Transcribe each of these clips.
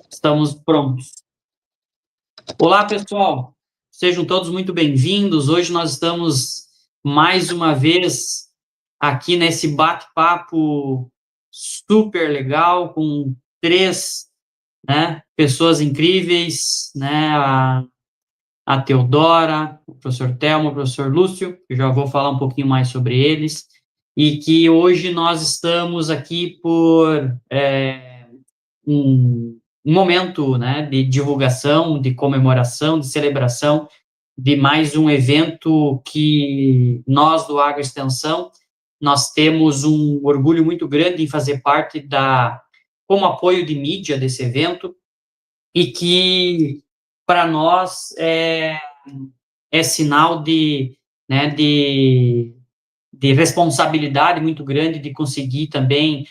Estamos prontos. Olá, pessoal. Sejam todos muito bem-vindos. Hoje nós estamos mais uma vez aqui nesse bate-papo super legal com três, pessoas incríveis, a Teodora, o professor Telmo, o professor Lúcio, que já vou falar um pouquinho mais sobre eles, e que hoje nós estamos aqui por um momento, de divulgação, de comemoração, de celebração de mais um evento que nós do Agroextensão, nós temos um orgulho muito grande em fazer parte como apoio de mídia desse evento, e que para nós é sinal de responsabilidade muito grande de conseguir também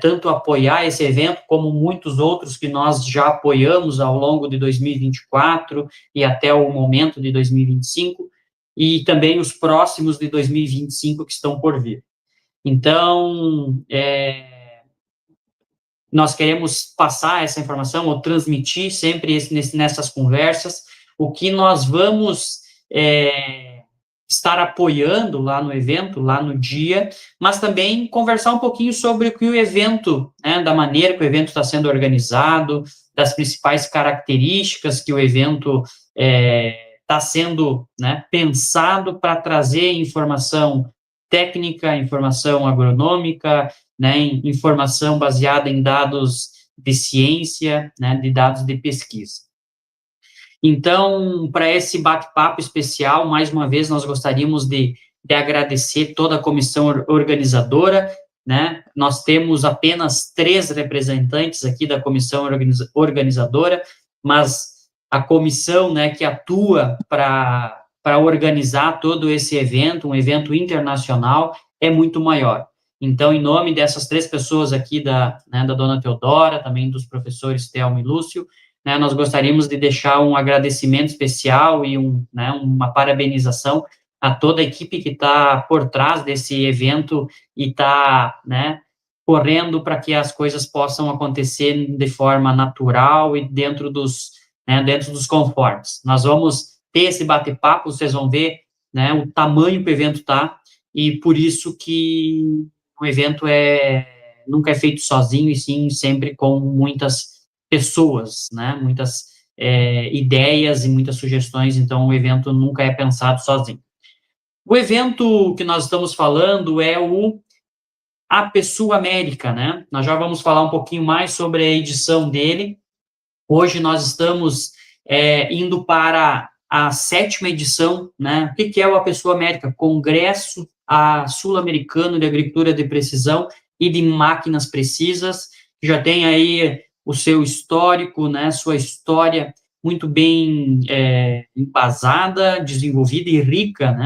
tanto apoiar esse evento, como muitos outros que nós já apoiamos ao longo de 2024 e até o momento de 2025, e também os próximos de 2025 que estão por vir. Então, nós queremos passar essa informação, ou transmitir sempre nessas conversas, o que nós vamos estar apoiando lá no evento, lá no dia, mas também conversar um pouquinho sobre o que o evento, da maneira que o evento está sendo organizado, das principais características que o evento está sendo pensado para trazer informação técnica, informação agronômica, informação baseada em dados de ciência, de dados de pesquisa. Então, para esse bate-papo especial, mais uma vez, nós gostaríamos de agradecer toda a comissão organizadora, Nós temos apenas 3 representantes aqui da comissão organizadora, mas a comissão, que atua para organizar todo esse evento, um evento internacional, é muito maior. Então, em nome dessas 3 pessoas aqui, da dona Teodora, também dos professores Telmo e Lúcio, nós gostaríamos de deixar um agradecimento especial e uma parabenização a toda a equipe que está por trás desse evento e está, correndo para que as coisas possam acontecer de forma natural e dentro dos conformes. Nós vamos ter esse bate-papo, vocês vão ver, o tamanho que o evento está, e por isso que o evento nunca é feito sozinho, e sim sempre com muitas pessoas, muitas ideias e muitas sugestões, então o evento nunca é pensado sozinho. O evento que nós estamos falando é o APSU América, Nós já vamos falar um pouquinho mais sobre a edição dele. Hoje nós estamos indo para a 7ª edição, O que é o APSU América? Congresso Sul-Americano de Agricultura de Precisão e de Máquinas Precisas, que já tem aí o seu histórico, sua história muito bem embasada, desenvolvida e rica,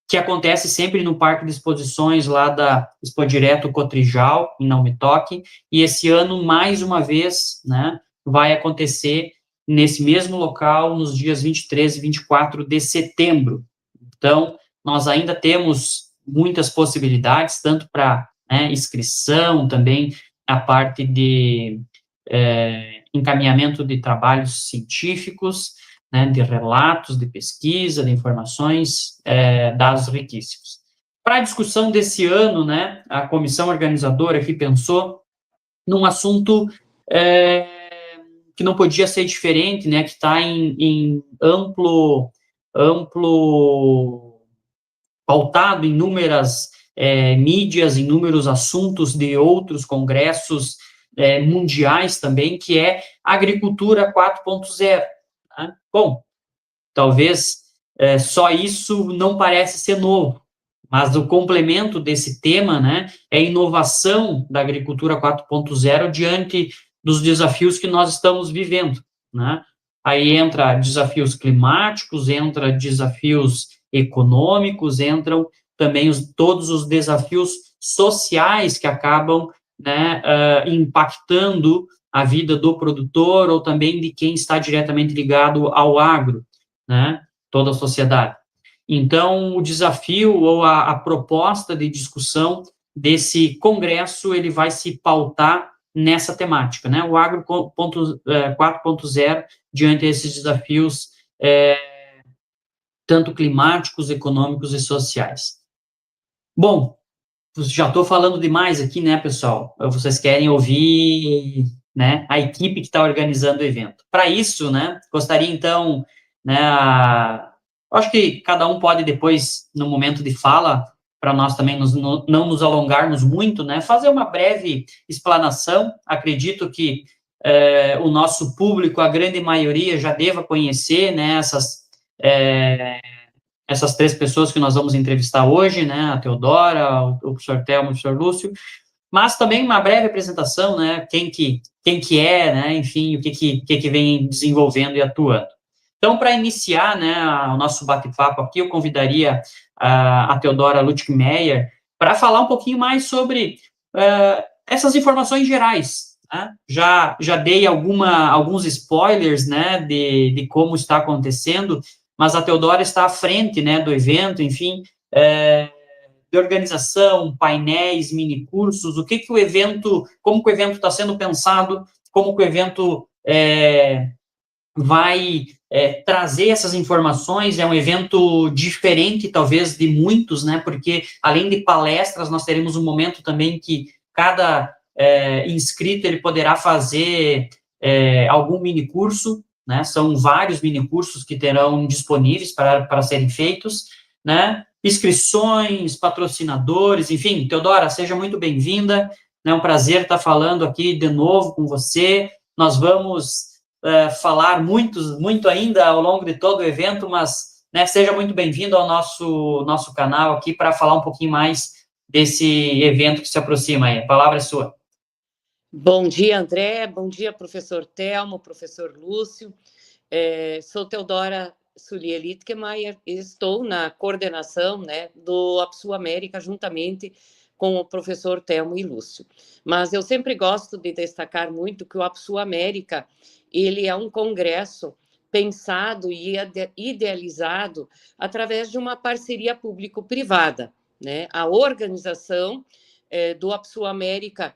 que acontece sempre no Parque de Exposições lá da Expo Direto Cotrijal, em Não Me Toque, e esse ano, mais uma vez, vai acontecer nesse mesmo local, nos dias 23 e 24 de setembro. Então, nós ainda temos muitas possibilidades, tanto para inscrição, também a parte de encaminhamento de trabalhos científicos, de relatos, de pesquisa, de informações, dados riquíssimos. Para a discussão desse ano, a comissão organizadora aqui pensou num assunto que não podia ser diferente, que está em amplo pautado em inúmeras mídias, inúmeros assuntos de outros congressos mundiais também, que é agricultura 4.0. Bom, talvez só isso não parece ser novo, mas o complemento desse tema, é a inovação da agricultura 4.0 diante dos desafios que nós estamos vivendo, Aí entra desafios climáticos, entra desafios econômicos, entram também todos os desafios sociais que acabam impactando a vida do produtor ou também de quem está diretamente ligado ao agro, toda a sociedade. Então, o desafio ou a proposta de discussão desse congresso, ele vai se pautar nessa temática, né? O Agro 4.0 diante desses desafios tanto climáticos, econômicos e sociais. Bom, já estou falando demais aqui, né, pessoal? Vocês querem ouvir, né, a equipe que está organizando o evento. Para isso, né, gostaria então, né, acho que cada um pode depois, no momento de fala, para nós também não nos alongarmos muito, né, fazer uma breve explanação. Acredito que o nosso público, a grande maioria, já deva conhecer, né, essas três pessoas que nós vamos entrevistar hoje, né, a Teodora, o professor Telmo e o professor Lúcio, mas também uma breve apresentação, né, quem que é, né, enfim, o que vem desenvolvendo e atuando. Então, para iniciar, né, o nosso bate-papo aqui, eu convidaria a Teodora Lutschmeyer para falar um pouquinho mais sobre essas informações gerais, né? Já dei alguns spoilers, né, de como está acontecendo, mas a Teodora está à frente, né, do evento, enfim, de organização, painéis, minicursos, como que o evento está sendo pensado, como que o evento vai trazer essas informações. É um evento diferente, talvez, de muitos, né, porque, além de palestras, nós teremos um momento também que cada inscrito ele poderá fazer algum minicurso, né, são vários minicursos que terão disponíveis para serem feitos, né, inscrições, patrocinadores, enfim. Teodora, seja muito bem-vinda, é um prazer estar falando aqui de novo com você. Nós vamos falar muito ainda ao longo de todo o evento, mas, né, seja muito bem-vindo ao nosso canal aqui para falar um pouquinho mais desse evento que se aproxima aí. A palavra é sua. Bom dia, André. Bom dia, professor Telmo, professor Lúcio. Sou Teodora Sulier Littkemeyer e estou na coordenação, né, do APSU América, juntamente com o professor Telmo e Lúcio. Mas eu sempre gosto de destacar muito que o APSU América, ele é um congresso pensado e idealizado através de uma parceria público-privada, né? A organização do APSU América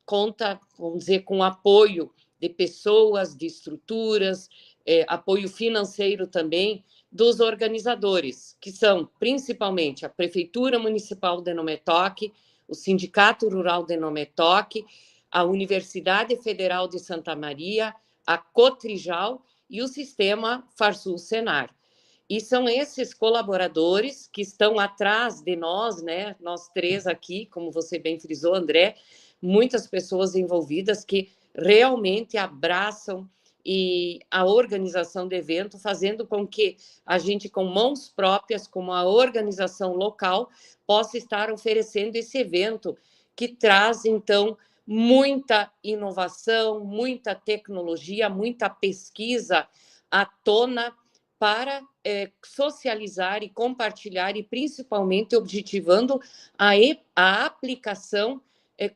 conta, vamos dizer, com apoio de pessoas, de estruturas, apoio financeiro também dos organizadores, que são principalmente a Prefeitura Municipal de Nome Toque, o Sindicato Rural de Nome Toque, a Universidade Federal de Santa Maria, a Cotrijal e o Sistema Farsul-Senar. E são esses colaboradores que estão atrás de nós, né? Nós três aqui, como você bem frisou, André, muitas pessoas envolvidas que realmente abraçam e a organização do evento, fazendo com que a gente, com mãos próprias, como a organização local, possa estar oferecendo esse evento que traz, então, muita inovação, muita tecnologia, muita pesquisa à tona para socializar e compartilhar e, principalmente, objetivando a aplicação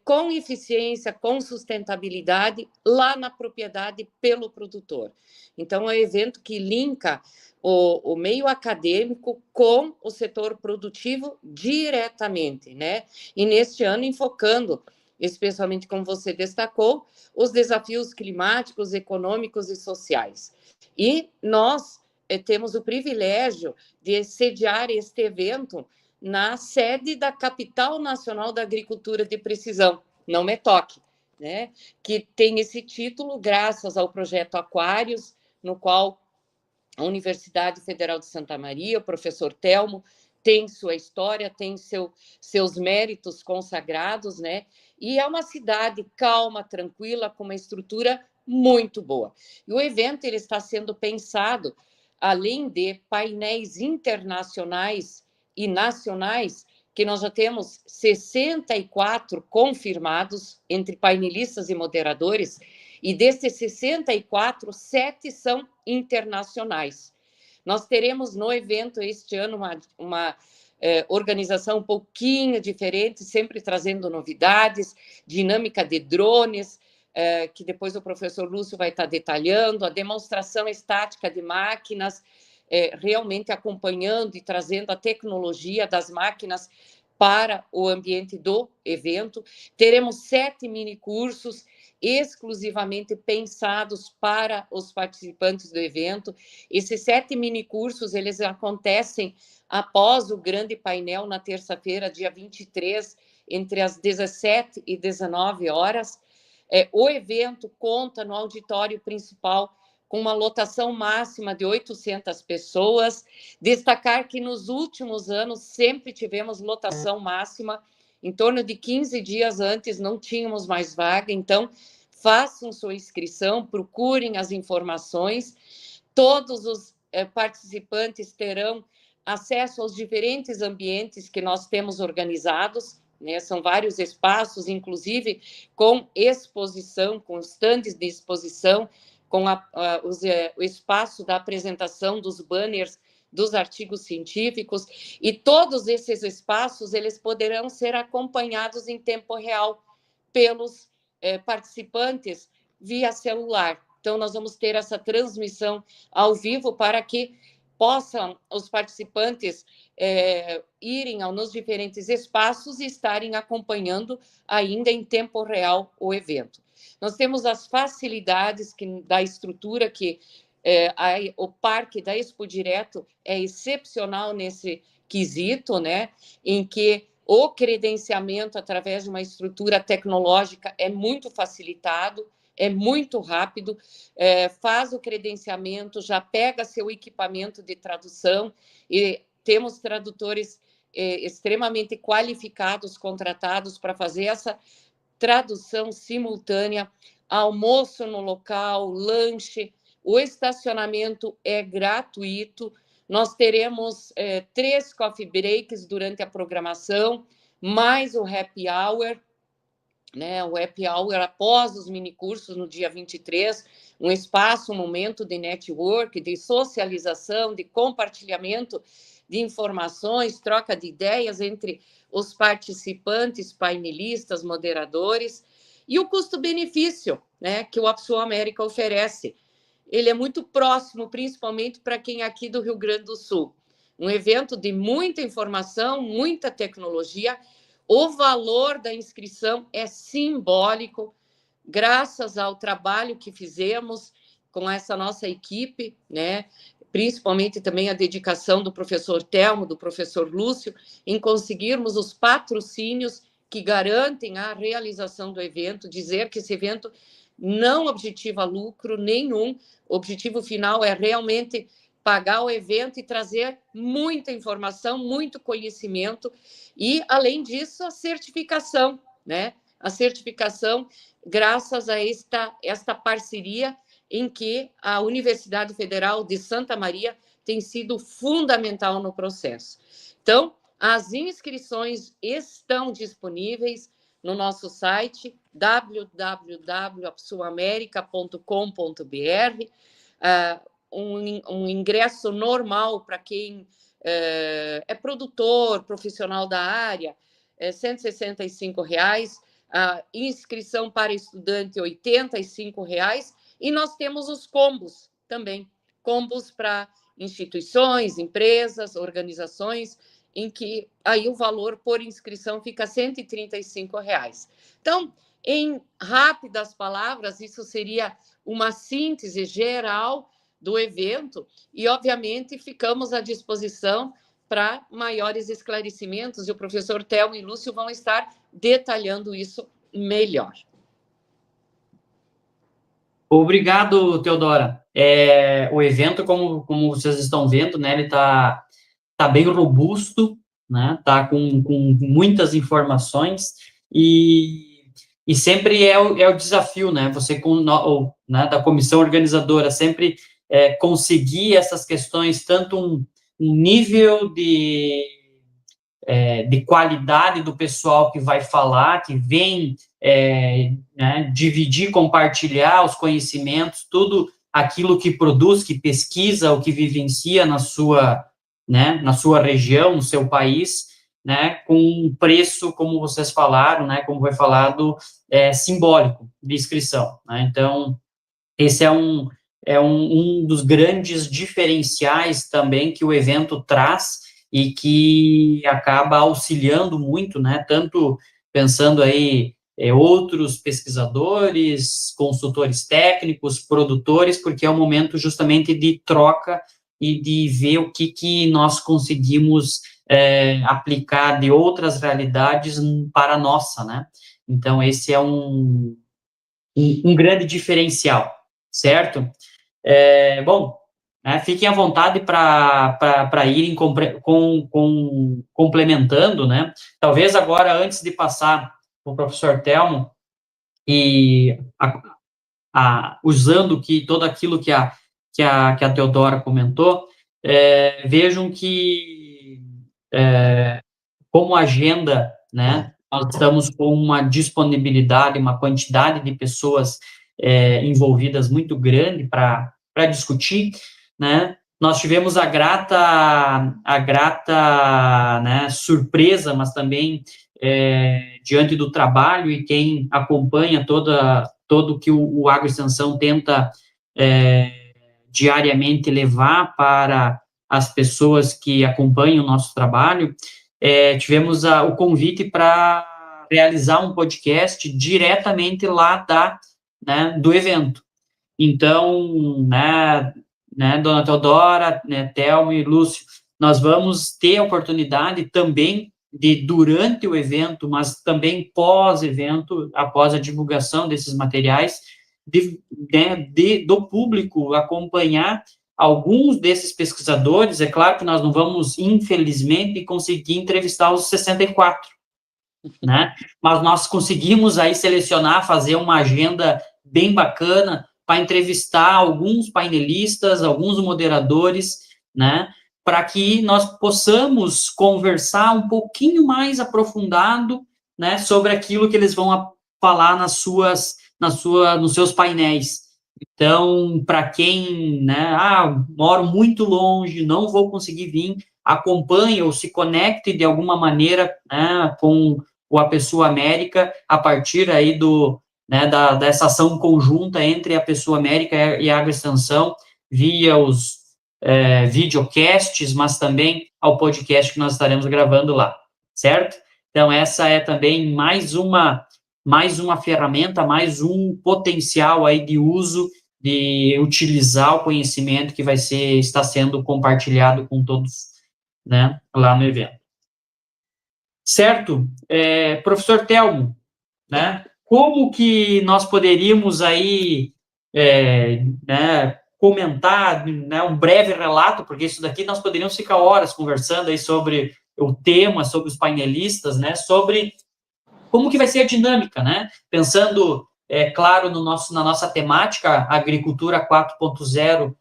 com eficiência, com sustentabilidade, lá na propriedade pelo produtor. Então, é um evento que linka o meio acadêmico com o setor produtivo diretamente, né? E neste ano, enfocando, especialmente como você destacou, os desafios climáticos, econômicos e sociais. E nós temos o privilégio de sediar este evento na sede da Capital Nacional da Agricultura de Precisão, Nome Toque, né? Que tem esse título graças ao projeto Aquários, no qual a Universidade Federal de Santa Maria, o professor Telmo, tem sua história, tem seus méritos consagrados, né? E é uma cidade calma, tranquila, com uma estrutura muito boa. E o evento ele está sendo pensado, além de painéis internacionais e nacionais, que nós já temos 64 confirmados entre painelistas e moderadores, e desses 64, 7 são internacionais. Nós teremos no evento este ano uma organização um pouquinho diferente, sempre trazendo novidades, dinâmica de drones, que depois o professor Lúcio vai estar detalhando, a demonstração estática de máquinas, realmente acompanhando e trazendo a tecnologia das máquinas para o ambiente do evento. Teremos 7 minicursos exclusivamente pensados para os participantes do evento. Esses 7 minicursos, eles acontecem após o grande painel na terça-feira, dia 23, entre as 17 e 19 horas. O evento conta no auditório principal com uma lotação máxima de 800 pessoas. Destacar que nos últimos anos sempre tivemos lotação máxima, em torno de 15 dias antes não tínhamos mais vaga, então façam sua inscrição, procurem as informações. Todos os participantes terão acesso aos diferentes ambientes que nós temos organizados, né? São vários espaços, inclusive com exposição, com stands de exposição, com o espaço da apresentação dos banners dos artigos científicos, e todos esses espaços eles poderão ser acompanhados em tempo real pelos participantes via celular. Então, nós vamos ter essa transmissão ao vivo para que possam os participantes irem nos diferentes espaços e estarem acompanhando ainda em tempo real o evento. Nós temos as facilidades da estrutura que o Parque da Expo Direto é excepcional nesse quesito, né? Em que o credenciamento através de uma estrutura tecnológica é muito facilitado, é muito rápido, faz o credenciamento, já pega seu equipamento de tradução, e temos tradutores extremamente qualificados, contratados para fazer essa tradução simultânea, almoço no local, lanche, o estacionamento é gratuito, nós teremos 3 coffee breaks durante a programação, mais o happy hour, né? O happy hour após os minicursos no dia 23, um espaço, um momento de network, de socialização, de compartilhamento de informações, troca de ideias entre os participantes, painelistas, moderadores, e o custo-benefício, né, que o AppSul América oferece. Ele é muito próximo, principalmente para quem é aqui do Rio Grande do Sul. Um evento de muita informação, muita tecnologia. O valor da inscrição é simbólico, graças ao trabalho que fizemos com essa nossa equipe, né? Principalmente também a dedicação do professor Telmo, do professor Lúcio, em conseguirmos os patrocínios que garantem a realização do evento, dizer que esse evento não objetiva lucro nenhum, o objetivo final é realmente pagar o evento e trazer muita informação, muito conhecimento, e, além disso, a certificação, né? A certificação graças a esta parceria em que a Universidade Federal de Santa Maria tem sido fundamental no processo. Então, as inscrições estão disponíveis no nosso site www.appsulamerica.com.br, um ingresso normal para quem é produtor, profissional da área, é R$ 165, a inscrição para estudante R$ 85, e nós temos os combos também, combos para instituições, empresas, organizações, em que aí o valor por inscrição fica R$ 135. Então, em rápidas palavras, isso seria uma síntese geral do evento, e, obviamente, ficamos à disposição para maiores esclarecimentos, e o professor Telmo e Lúcio vão estar detalhando isso melhor. Obrigado, Teodora. O evento, como vocês estão vendo, né, ele está bem robusto, né, tá com muitas informações, e sempre é o desafio, né, você né, da comissão organizadora, sempre conseguir essas questões, tanto um nível de qualidade do pessoal que vai falar, que vem né, dividir, compartilhar os conhecimentos, tudo aquilo que produz, que pesquisa, o que vivencia na sua região, no seu país, né, com um preço, como vocês falaram, né, como foi falado, simbólico de inscrição, né? Então, esse é um dos grandes diferenciais também que o evento traz, e que acaba auxiliando muito, né, tanto pensando aí outros pesquisadores, consultores técnicos, produtores, porque é um momento justamente de troca e de ver o que nós conseguimos aplicar de outras realidades para a nossa, né? Então, esse é um grande diferencial, certo? Bom, né, fiquem à vontade para irem complementando, né? Talvez agora, antes de passar para o professor Telmo, e usando todo aquilo que a Teodora comentou, vejam que, como agenda, né, nós estamos com uma disponibilidade, uma quantidade de pessoas envolvidas muito grande para discutir, né? Nós tivemos a grata, né, surpresa, mas também diante do trabalho e quem acompanha todo que o Agroextensão tenta diariamente levar para as pessoas que acompanham o nosso trabalho, tivemos o convite para realizar um podcast diretamente lá né, do evento. Então, dona Teodora, né, Telmo e Lúcio, nós vamos ter a oportunidade também de, durante o evento, mas também pós-evento, após a divulgação desses materiais, do público acompanhar alguns desses pesquisadores. É claro que nós não vamos, infelizmente, conseguir entrevistar os 64, né? Mas nós conseguimos aí selecionar, fazer uma agenda bem bacana para entrevistar alguns painelistas, alguns moderadores, né? Para que nós possamos conversar um pouquinho mais aprofundado, né? Sobre aquilo que eles vão falar nos seus painéis. Então, para quem, né? Moro muito longe, não vou conseguir vir, acompanhe ou se conecte de alguma maneira, né? Com a Pessoa América, a partir aí dessa ação conjunta entre a Pessoa América e a Agroextensão, via os videocasts, mas também ao podcast que nós estaremos gravando lá, certo? Então, essa é também mais uma ferramenta, mais um potencial aí de uso, de utilizar o conhecimento que está sendo compartilhado com todos, né, lá no evento. Certo? Professor Telmo, né, como que nós poderíamos aí né, comentar, né, um breve relato, porque isso daqui nós poderíamos ficar horas conversando aí sobre o tema, sobre os painelistas, né, sobre como que vai ser a dinâmica, né, pensando, claro, na nossa temática, agricultura 4.0,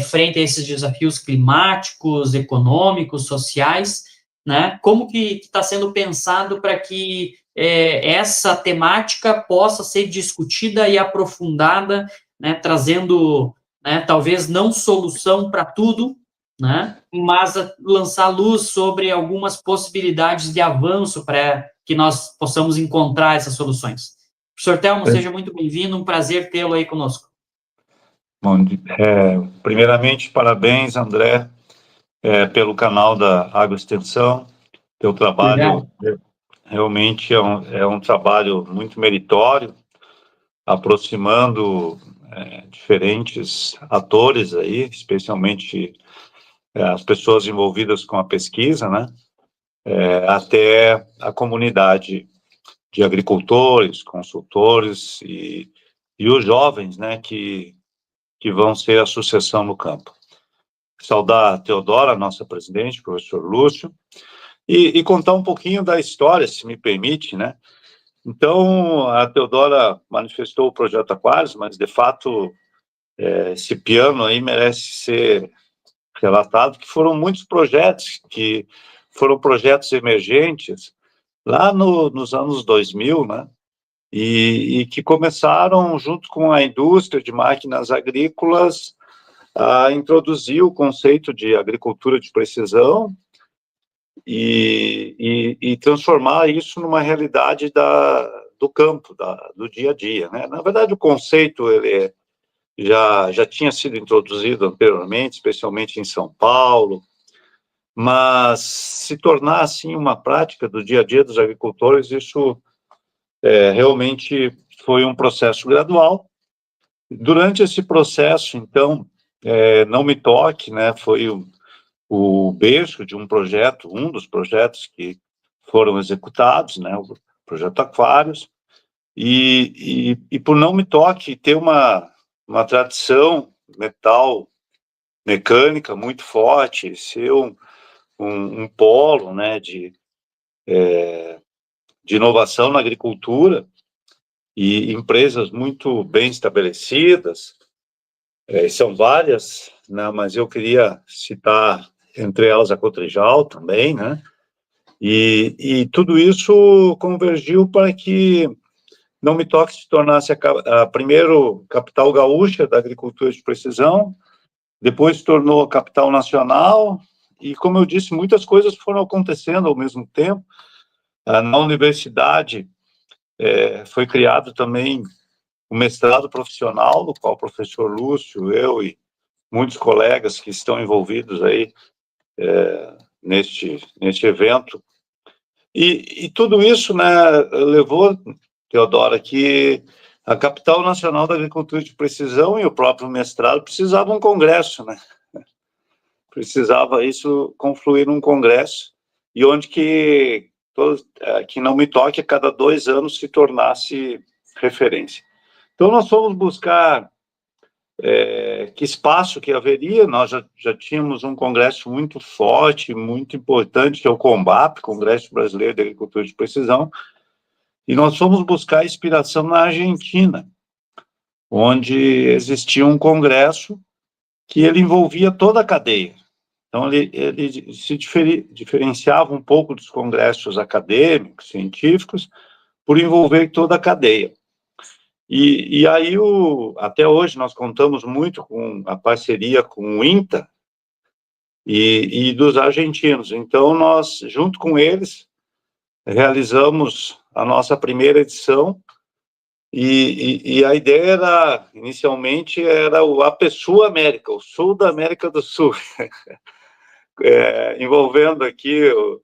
frente a esses desafios climáticos, econômicos, sociais, né, como que está sendo pensado para que essa temática possa ser discutida e aprofundada, né, trazendo, né, talvez não solução para tudo, né, mas lançar luz sobre algumas possibilidades de avanço para que nós possamos encontrar essas soluções. Professor Telmo, seja muito bem-vindo, um prazer tê-lo aí conosco. Bom, primeiramente, parabéns, André, pelo canal da Agroextensão. Teu trabalho realmente é um trabalho muito meritório, aproximando diferentes atores aí, especialmente as pessoas envolvidas com a pesquisa, né? Até a comunidade de agricultores, consultores e os jovens, né, que vão ser a sucessão no campo. Saudar a Teodora, nossa presidente, professor Lúcio, e contar um pouquinho da história, se me permite, né? Então, a Teodora manifestou o projeto Aquários, mas, de fato, esse piano aí merece ser relatado, que foram muitos projetos, que foram projetos emergentes lá nos anos 2000, né? E que começaram, junto com a indústria de máquinas agrícolas, a introduzir o conceito de agricultura de precisão e transformar isso numa realidade do campo, do dia a dia, né? Na verdade, o conceito ele já tinha sido introduzido anteriormente, especialmente em São Paulo, mas se tornar, assim, uma prática do dia a dia dos agricultores, isso realmente foi um processo gradual. Durante esse processo, então, Não Me Toque, né, foi o berço de um dos projetos que foram executados, né, o projeto Aquários, e por Não Me Toque ter uma tradição metal mecânica muito forte, ser um polo, né, de inovação na agricultura e empresas muito bem estabelecidas, são várias, né, mas eu queria citar entre elas a Cotrijal também, né, e tudo isso convergiu para que Não Me Toque se tornasse a primeiro capital gaúcha da agricultura de precisão, depois se tornou capital nacional, e como eu disse, muitas coisas foram acontecendo ao mesmo tempo. Na universidade foi criado também o mestrado profissional, no qual o professor Lúcio, eu e muitos colegas que estão envolvidos aí neste evento. E tudo isso, né, levou, Teodora, que a Capital Nacional da Agricultura de Precisão e o próprio mestrado precisavam de um congresso, né? Precisava isso confluir num congresso, e onde que Não Me Toque a cada 2 anos se tornasse referência. Então, nós fomos buscar que espaço que haveria. Nós já tínhamos um congresso muito forte, muito importante, que é o CONBAP, Congresso Brasileiro de Agricultura de Precisão, e nós fomos buscar inspiração na Argentina, onde existia um congresso que ele envolvia toda a cadeia. Então, ele se diferenciava um pouco dos congressos acadêmicos, científicos, por envolver toda a cadeia. E aí, até hoje, nós contamos muito com a parceria com o INTA e dos argentinos. Então, nós, junto com eles, realizamos a nossa primeira edição, e a ideia inicialmente, era o APSU América, o sul da América do Sul, envolvendo aqui o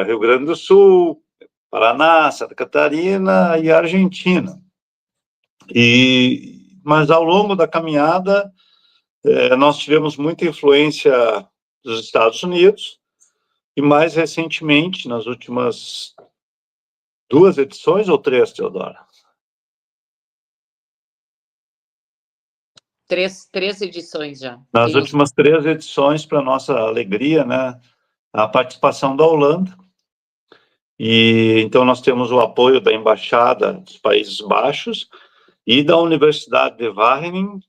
Rio Grande do Sul, Paraná, Santa Catarina e Argentina. Mas ao longo da caminhada, nós tivemos muita influência dos Estados Unidos, e mais recentemente, nas últimas 2 edições ou 3, Teodora? Três edições já. Nas últimas 3 edições, para nossa alegria, né, a participação da Holanda, e então nós temos o apoio da Embaixada dos Países Baixos e da Universidade de Wageningen,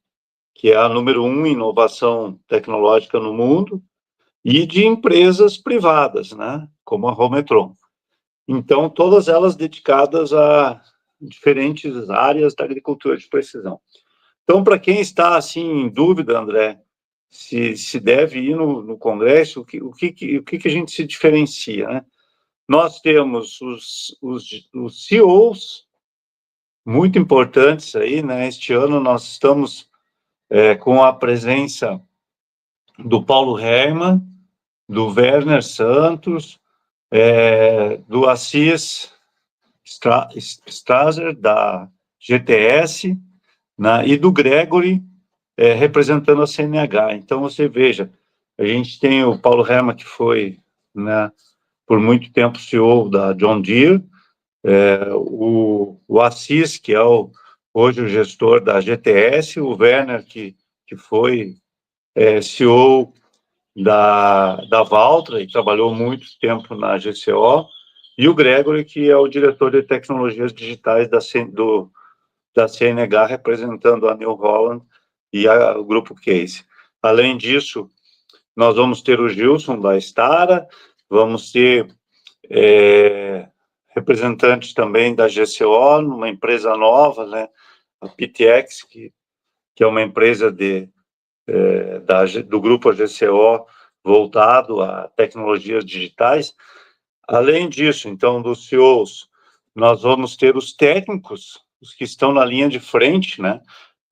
que é a número 1 em inovação tecnológica no mundo, e de empresas privadas, né, como a Rometron. Então, todas elas dedicadas a diferentes áreas da agricultura de precisão. Então, para quem está, assim, em dúvida, André, se deve ir no congresso, o que a gente se diferencia, né? Nós temos os CEOs muito importantes aí, né? Este ano nós estamos com a presença do Paulo Hermann, do Werner Santos, do Assis Strasser, da GTS, né, e do Gregory, representando a CNH. Então, você veja, a gente tem o Paulo Hermann, que foi, né, por muito tempo CEO da John Deere, o Assis, que é hoje o gestor da GTS, o Werner, que foi CEO da Valtra e trabalhou muito tempo na GCO, e o Gregory, que é o diretor de tecnologias digitais da CNH, representando a New Holland e o Grupo Case. Além disso, nós vamos ter o Gilson da Stara, vamos ter representantes também da GCO, uma empresa nova, né, a PTX, que é uma empresa do grupo GCO voltado a tecnologias digitais. Além disso, então, dos CEOs, nós vamos ter os técnicos, os que estão na linha de frente, né,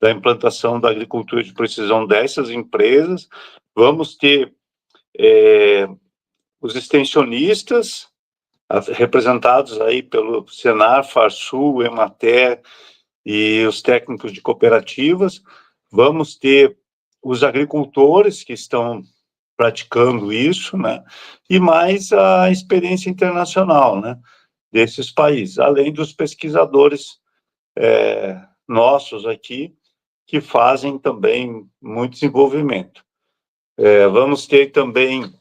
da implantação da agricultura de precisão dessas empresas. Vamos ter os extensionistas, representados aí pelo Senar, Farsul, Emater e os técnicos de cooperativas. Vamos ter os agricultores que estão praticando isso, né? E mais a experiência internacional, né? Desses países, além dos pesquisadores nossos aqui, que fazem também muito desenvolvimento. Vamos ter também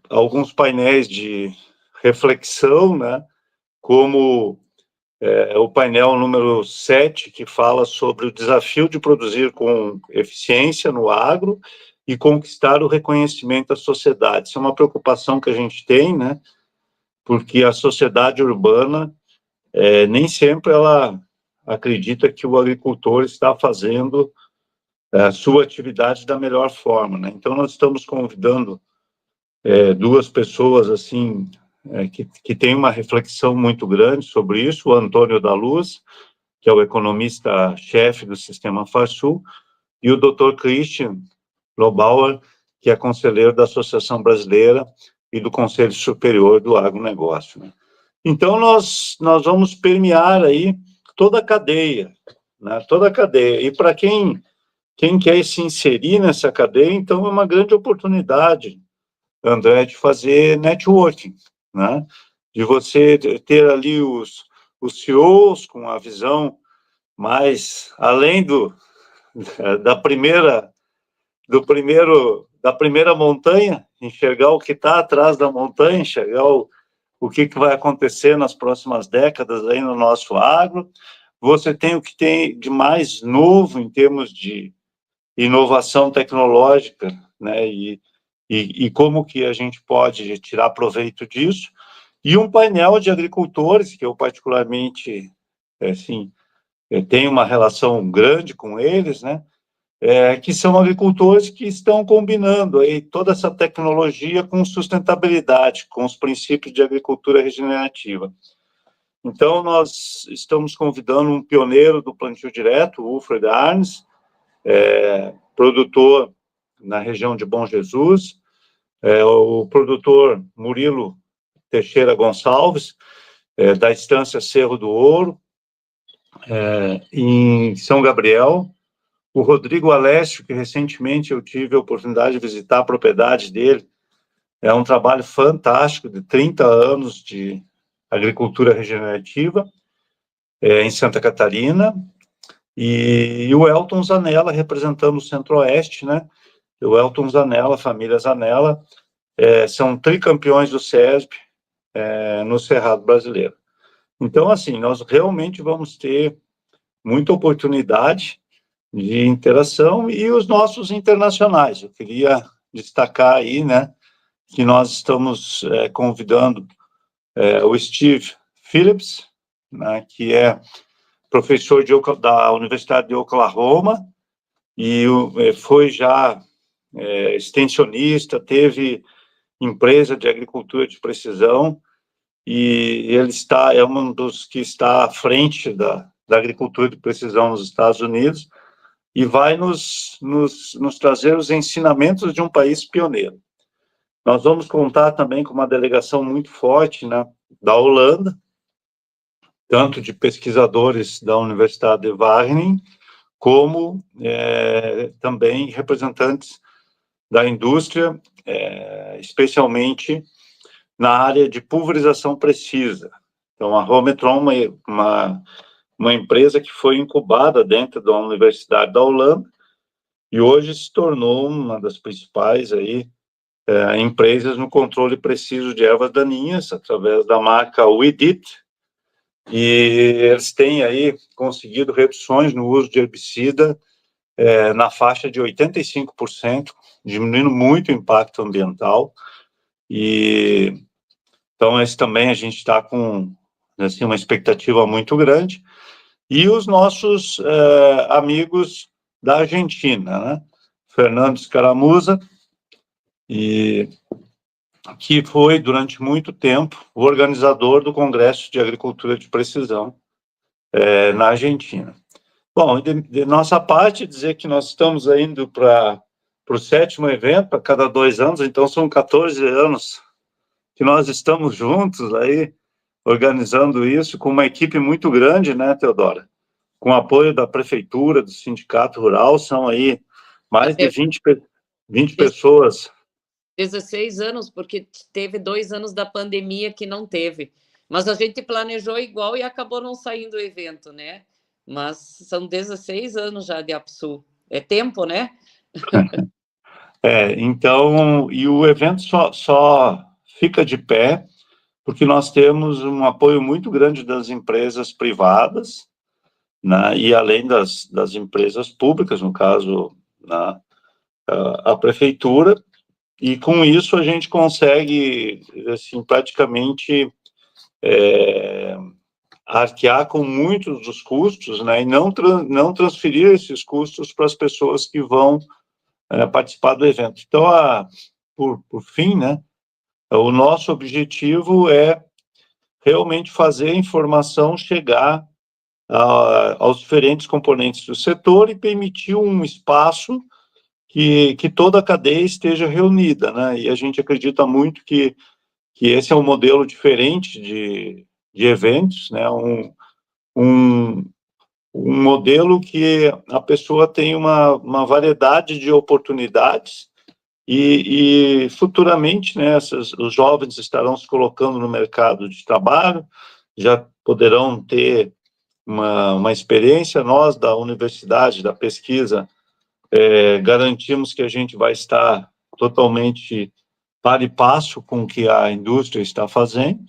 alguns painéis de reflexão, né? Como o painel número 7, que fala sobre o desafio de produzir com eficiência no agro e conquistar o reconhecimento da sociedade. Isso é uma preocupação que a gente tem, né? Porque a sociedade urbana nem sempre ela acredita que o agricultor está fazendo a sua atividade da melhor forma, né? Então, nós estamos convidando duas pessoas, assim, que têm uma reflexão muito grande sobre isso, o Antônio da Luz, que é o economista-chefe do Sistema Farsul, e o Dr. Christian Lobauer, que é conselheiro da Associação Brasileira e do Conselho Superior do Agronegócio, né? Então, nós vamos permear aí toda a cadeia, né? Toda a cadeia. E para quem quer se inserir nessa cadeia, então é uma grande oportunidade, André, de fazer networking, né? De você ter ali os CEOs com a visão mais além da primeira montanha, enxergar o que está atrás da montanha, enxergar o que vai acontecer nas próximas décadas aí no nosso agro. Você tem o que tem de mais novo em termos de inovação tecnológica, né? E como que a gente pode tirar proveito disso. E um painel de agricultores, que eu particularmente, assim, tenho uma relação grande com eles, né? Que são agricultores que estão combinando aí toda essa tecnologia com sustentabilidade, com os princípios de agricultura regenerativa. Então, nós estamos convidando um pioneiro do plantio direto, o Wilfred Arnes, produtor na região de Bom Jesus, o produtor Murilo Teixeira Gonçalves, da Estância Cerro do Ouro, em São Gabriel, o Rodrigo Alessio, que recentemente eu tive a oportunidade de visitar a propriedade dele. É um trabalho fantástico, de 30 anos de agricultura regenerativa, em Santa Catarina. E o Elton Zanella, representando o Centro-Oeste, né? O Elton Zanella, a família Zanella, são tricampeões do CESB no Cerrado Brasileiro. Então, assim, nós realmente vamos ter muita oportunidade de interação e os nossos internacionais. Eu queria destacar aí, né, que nós estamos convidando o Steve Phillips, né, que é professor da Universidade de Oklahoma e foi já extensionista, teve empresa de agricultura de precisão e ele é um dos que está à frente da agricultura de precisão nos Estados Unidos e vai nos trazer os ensinamentos de um país pioneiro. Nós vamos contar também com uma delegação muito forte, né, da Holanda, tanto de pesquisadores da Universidade de Wageningen, como também representantes da indústria, especialmente na área de pulverização precisa. Então, a Rometron é uma empresa que foi incubada dentro da Universidade da Holanda e hoje se tornou uma das principais aí, empresas no controle preciso de ervas daninhas, através da marca Weedit, e eles têm aí conseguido reduções no uso de herbicida na faixa de 85%, diminuindo muito o impacto ambiental, e então esse também a gente está com assim, uma expectativa muito grande. E os nossos amigos da Argentina, né? Fernando Escaramuza, que foi, durante muito tempo, o organizador do Congresso de Agricultura de Precisão na Argentina. Bom, de nossa parte, dizer que nós estamos indo para o 7º evento, a cada 2 anos, então são 14 anos que nós estamos juntos aí, organizando isso com uma equipe muito grande, né, Teodora? Com o apoio da prefeitura, do sindicato rural, são aí mais de 20 pessoas. 16 anos, porque teve 2 anos da pandemia que não teve. Mas a gente planejou igual e acabou não saindo o evento, né? Mas são 16 anos já de APSU. É tempo, né? Então, e o evento só fica de pé porque nós temos um apoio muito grande das empresas privadas, né, e além das empresas públicas, no caso, né, a prefeitura, e com isso a gente consegue, assim, praticamente arquear com muitos dos custos, né, e não transferir esses custos para as pessoas que vão participar do evento. Então, por fim, né, o nosso objetivo é realmente fazer a informação chegar aos diferentes componentes do setor e permitir um espaço que toda a cadeia esteja reunida, né? E a gente acredita muito que esse é um modelo diferente de eventos, né? Um modelo que a pessoa tem uma variedade de oportunidades e futuramente, né, os jovens estarão se colocando no mercado de trabalho, já poderão ter uma experiência. Nós, da universidade, da pesquisa, garantimos que a gente vai estar totalmente par e passo com o que a indústria está fazendo,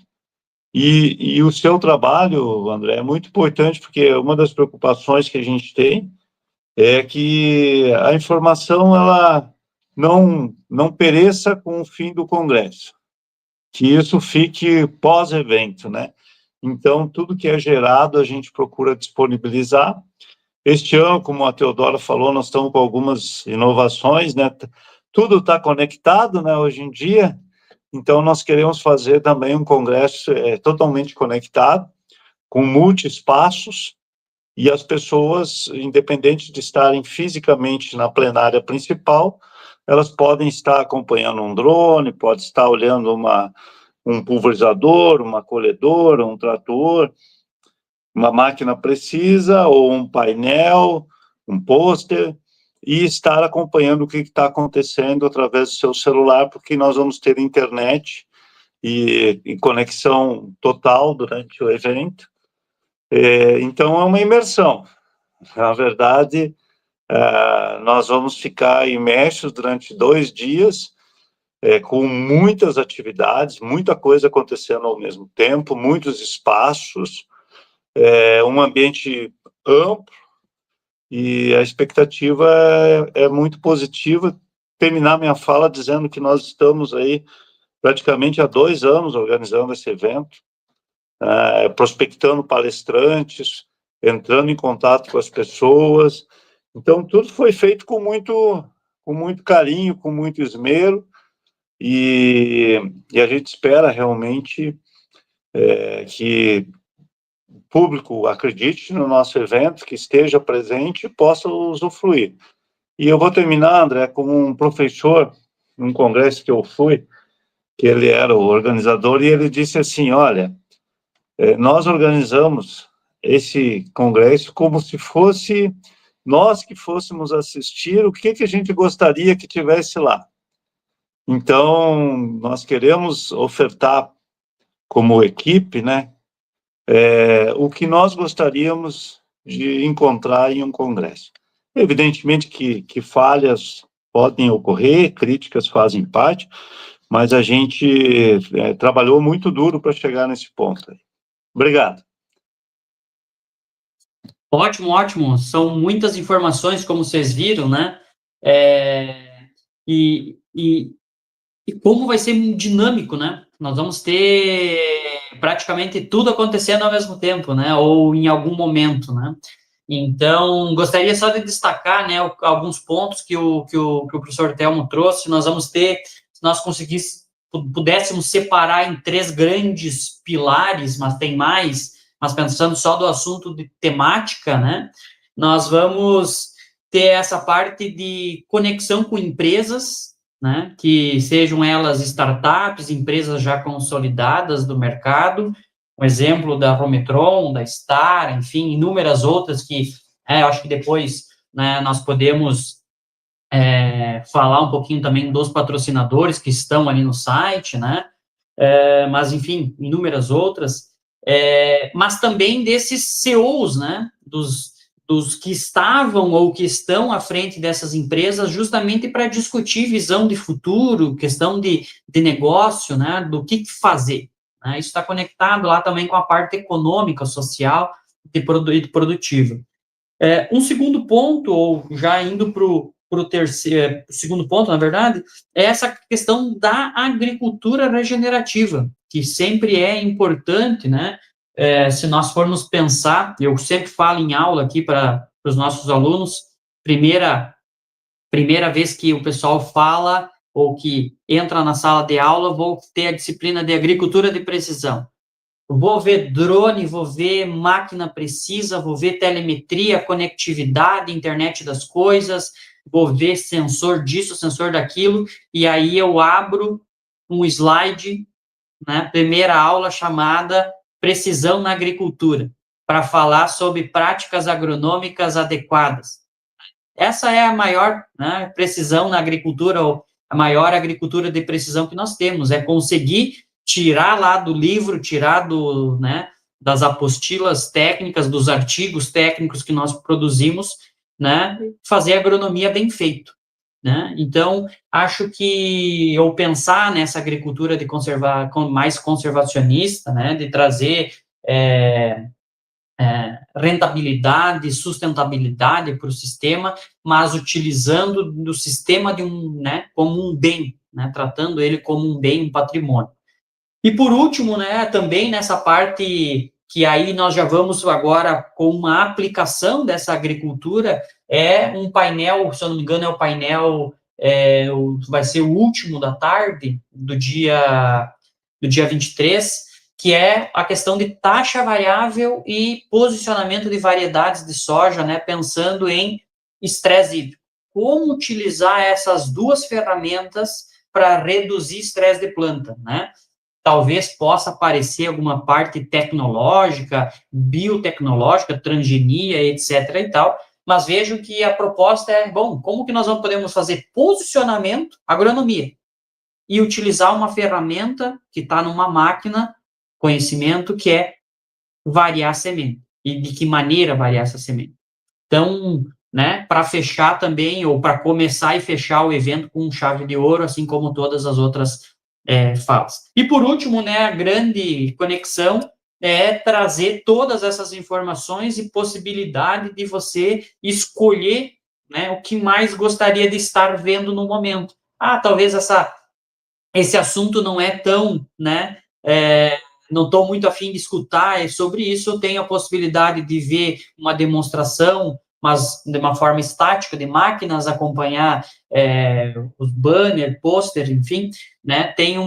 e o seu trabalho, André, é muito importante, porque uma das preocupações que a gente tem é que a informação, ela não pereça com o fim do congresso, que isso fique pós-evento, né? Então, tudo que é gerado, a gente procura disponibilizar. Este ano, como a Teodora falou, nós estamos com algumas inovações, né? Tudo está conectado, né, hoje em dia, então nós queremos fazer também um congresso totalmente conectado, com multi-espaços, e as pessoas, independente de estarem fisicamente na plenária principal, elas podem estar acompanhando um drone, pode estar olhando um pulverizador, uma colhedora, um trator, uma máquina precisa, ou um painel, um pôster, e estar acompanhando o que está acontecendo através do seu celular, porque nós vamos ter internet e conexão total durante o evento. Então, é uma imersão. Na verdade, nós vamos ficar imersos durante 2 dias, com muitas atividades, muita coisa acontecendo ao mesmo tempo, muitos espaços, um ambiente amplo, e a expectativa é muito positiva. Terminar minha fala dizendo que nós estamos aí praticamente há 2 anos organizando esse evento, prospectando palestrantes, entrando em contato com as pessoas. Então, tudo foi feito com muito carinho, com muito esmero, e a gente espera realmente que o público acredite no nosso evento, que esteja presente e possa usufruir. E eu vou terminar, André, com um professor, num congresso que eu fui, que ele era o organizador, e ele disse assim: olha, nós organizamos esse congresso como se fosse nós que fôssemos assistir, o que a gente gostaria que tivesse lá. Então, nós queremos ofertar como equipe, né, o que nós gostaríamos de encontrar em um congresso. Evidentemente que falhas podem ocorrer, críticas fazem parte, mas a gente trabalhou muito duro para chegar nesse ponto aí. Obrigado. Ótimo, ótimo. São muitas informações, como vocês viram, né? E como vai ser dinâmico, né? Nós vamos ter praticamente tudo acontecendo ao mesmo tempo, né? Ou em algum momento, né? Então, gostaria só de destacar, né, alguns pontos que o professor Telmo trouxe. Nós vamos ter, se nós pudéssemos separar em 3 grandes pilares, mas tem mais, mas pensando só do assunto de temática, né? Nós vamos ter essa parte de conexão com empresas, né, que sejam elas startups, empresas já consolidadas do mercado, um exemplo da Rometron, da Star, enfim, inúmeras outras que, eu acho que depois, né, nós podemos falar um pouquinho também dos patrocinadores que estão ali no site, né, mas, enfim, inúmeras outras, mas também desses CEOs, né, dos que estavam ou que estão à frente dessas empresas, justamente para discutir visão de futuro, questão de negócio, né, do que fazer. Né, isso está conectado lá também com a parte econômica, social e produtiva. Um segundo ponto, ou já indo para o terceiro, segundo ponto, na verdade, é essa questão da agricultura regenerativa, que sempre é importante, né? Se nós formos pensar, eu sempre falo em aula aqui para os nossos alunos, primeira vez que o pessoal fala ou que entra na sala de aula, vou ter a disciplina de agricultura de precisão. Vou ver drone, vou ver máquina precisa, vou ver telemetria, conectividade, internet das coisas, vou ver sensor disso, sensor daquilo, e aí eu abro um slide, né, primeira aula chamada Precisão na Agricultura, para falar sobre práticas agronômicas adequadas. Essa é a maior, né, precisão na agricultura, ou a maior agricultura de precisão que nós temos, é conseguir tirar lá do livro, tirar né, das apostilas técnicas, dos artigos técnicos que nós produzimos, né, fazer agronomia bem feito, né? Então, acho que eu pensar nessa agricultura de mais conservacionista, né, de trazer rentabilidade, sustentabilidade para o sistema, mas utilizando do sistema né, como um bem, né, tratando ele como um bem, um patrimônio. E por último, né, também nessa parte que aí nós já vamos agora com uma aplicação dessa agricultura, um painel, se eu não me engano, é o painel, vai ser o último da tarde do dia 23, que é a questão de taxa variável e posicionamento de variedades de soja, né, pensando em estresse hídrico. Como utilizar essas duas ferramentas para reduzir estresse de planta, né? Talvez possa aparecer alguma parte tecnológica, biotecnológica, transgenia, etc. e tal, mas vejo que a proposta como que nós podemos fazer posicionamento, agronomia, e utilizar uma ferramenta que está numa máquina, conhecimento, que é variar a semente, e de que maneira variar essa semente. Então, né, para fechar também, ou para começar e fechar o evento com chave de ouro, assim como todas as outras falas. E por último, né, a grande conexão é trazer todas essas informações e possibilidade de você escolher, né, o que mais gostaria de estar vendo no momento. Talvez esse assunto não é tão, né, não estou muito afim de escutar sobre isso, eu tenho a possibilidade de ver uma demonstração, mas de uma forma estática, de máquinas, acompanhar os banners, pôster, enfim, né, tem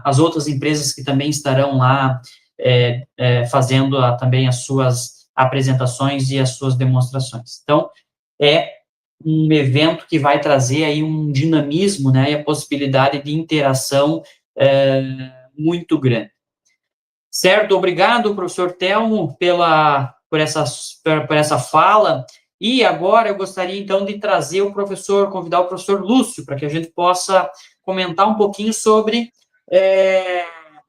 as outras empresas que também estarão lá fazendo também as suas apresentações e as suas demonstrações. Então, um evento que vai trazer aí um dinamismo, né, e a possibilidade de interação muito grande. Certo? Obrigado, professor Telmo, por essa fala. E agora eu gostaria, então, de convidar o professor Lúcio, para que a gente possa comentar um pouquinho sobre,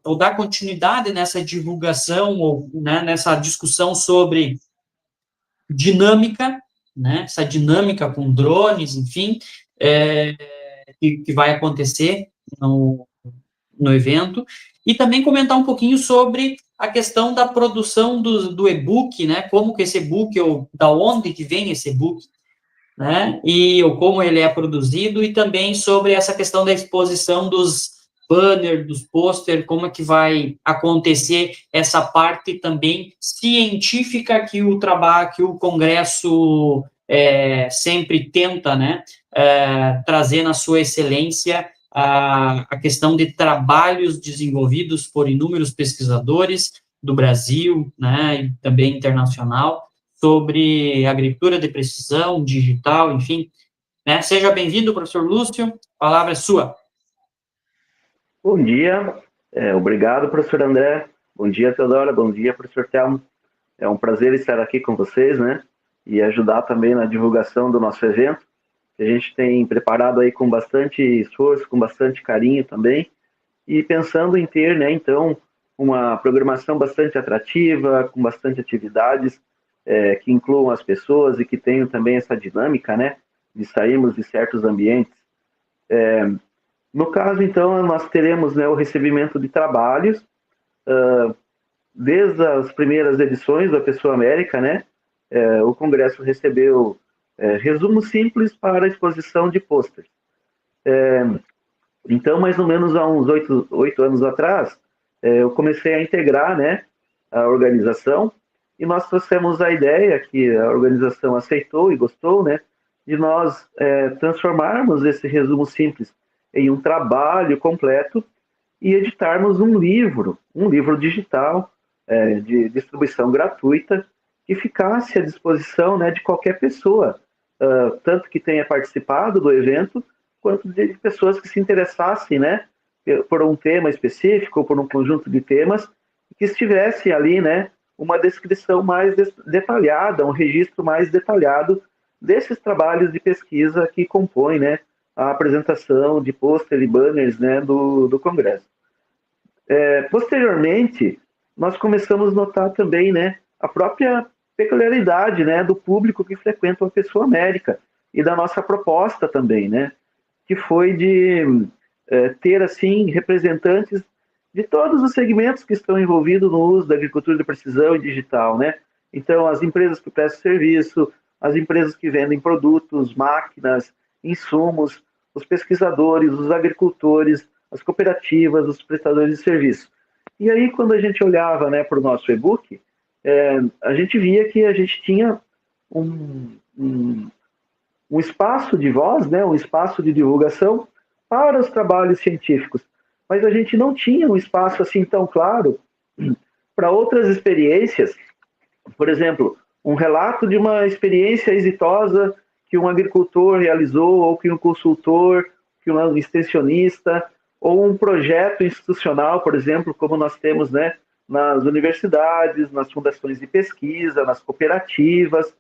ou dar continuidade nessa divulgação, ou, né, nessa discussão sobre dinâmica, né, essa dinâmica com drones, enfim, que vai acontecer no evento, e também comentar um pouquinho sobre a questão da produção do e-book, né, como que esse e-book, ou da onde que vem esse e-book, né, ou como ele é produzido, e também sobre essa questão da exposição dos banners, dos pôster, como é que vai acontecer essa parte também científica que o Congresso sempre tenta, né, trazer na sua excelência a questão de trabalhos desenvolvidos por inúmeros pesquisadores do Brasil, né, e também internacional, sobre agricultura de precisão, digital, enfim, né. Seja bem-vindo, professor Lúcio, a palavra é sua. Bom dia, obrigado, professor André. Bom dia, Teodora. Bom dia, professor Telmo. É um prazer estar aqui com vocês, né? E ajudar também na divulgação do nosso evento, que a gente tem preparado aí com bastante esforço, com bastante carinho também, e pensando em ter, né, então, uma programação bastante atrativa, com bastante atividades, que incluam as pessoas e que tenham também essa dinâmica, né, de sairmos de certos ambientes. No caso, então, nós teremos, né, o recebimento de trabalhos, desde as primeiras edições da Pessoa América, né, o Congresso recebeu resumos simples para a exposição de pôsteres. Então, mais ou menos há uns 8 anos atrás, eu comecei a integrar, né, a organização, e nós trouxemos a ideia, que a organização aceitou e gostou, né, de nós transformarmos esse resumo simples em um trabalho completo e editarmos um livro digital, de distribuição gratuita, que ficasse à disposição, né, de qualquer pessoa, tanto que tenha participado do evento, quanto de pessoas que se interessassem, né, por um tema específico, ou por um conjunto de temas, que estivesse ali, né, uma descrição mais detalhada, um registro mais detalhado desses trabalhos de pesquisa que compõem, né, a apresentação de pôster e banners, né, do Congresso. Posteriormente, nós começamos a notar também, né, a própria peculiaridade, né, do público que frequenta a Pessoa América e da nossa proposta também, né, que foi de ter, assim, representantes de todos os segmentos que estão envolvidos no uso da agricultura de precisão e digital, né? Então, as empresas que prestam serviço, as empresas que vendem produtos, máquinas, insumos, os pesquisadores, os agricultores, as cooperativas, os prestadores de serviço. E aí, quando a gente olhava, né, para o nosso e-book, a gente via que a gente tinha um espaço de voz, né, um espaço de divulgação para os trabalhos científicos, mas a gente não tinha um espaço assim tão claro para outras experiências. Por exemplo, um relato de uma experiência exitosa que um agricultor realizou, ou que um consultor, que um extensionista, ou um projeto institucional, por exemplo, como nós temos, né, nas universidades, nas fundações de pesquisa, nas cooperativas,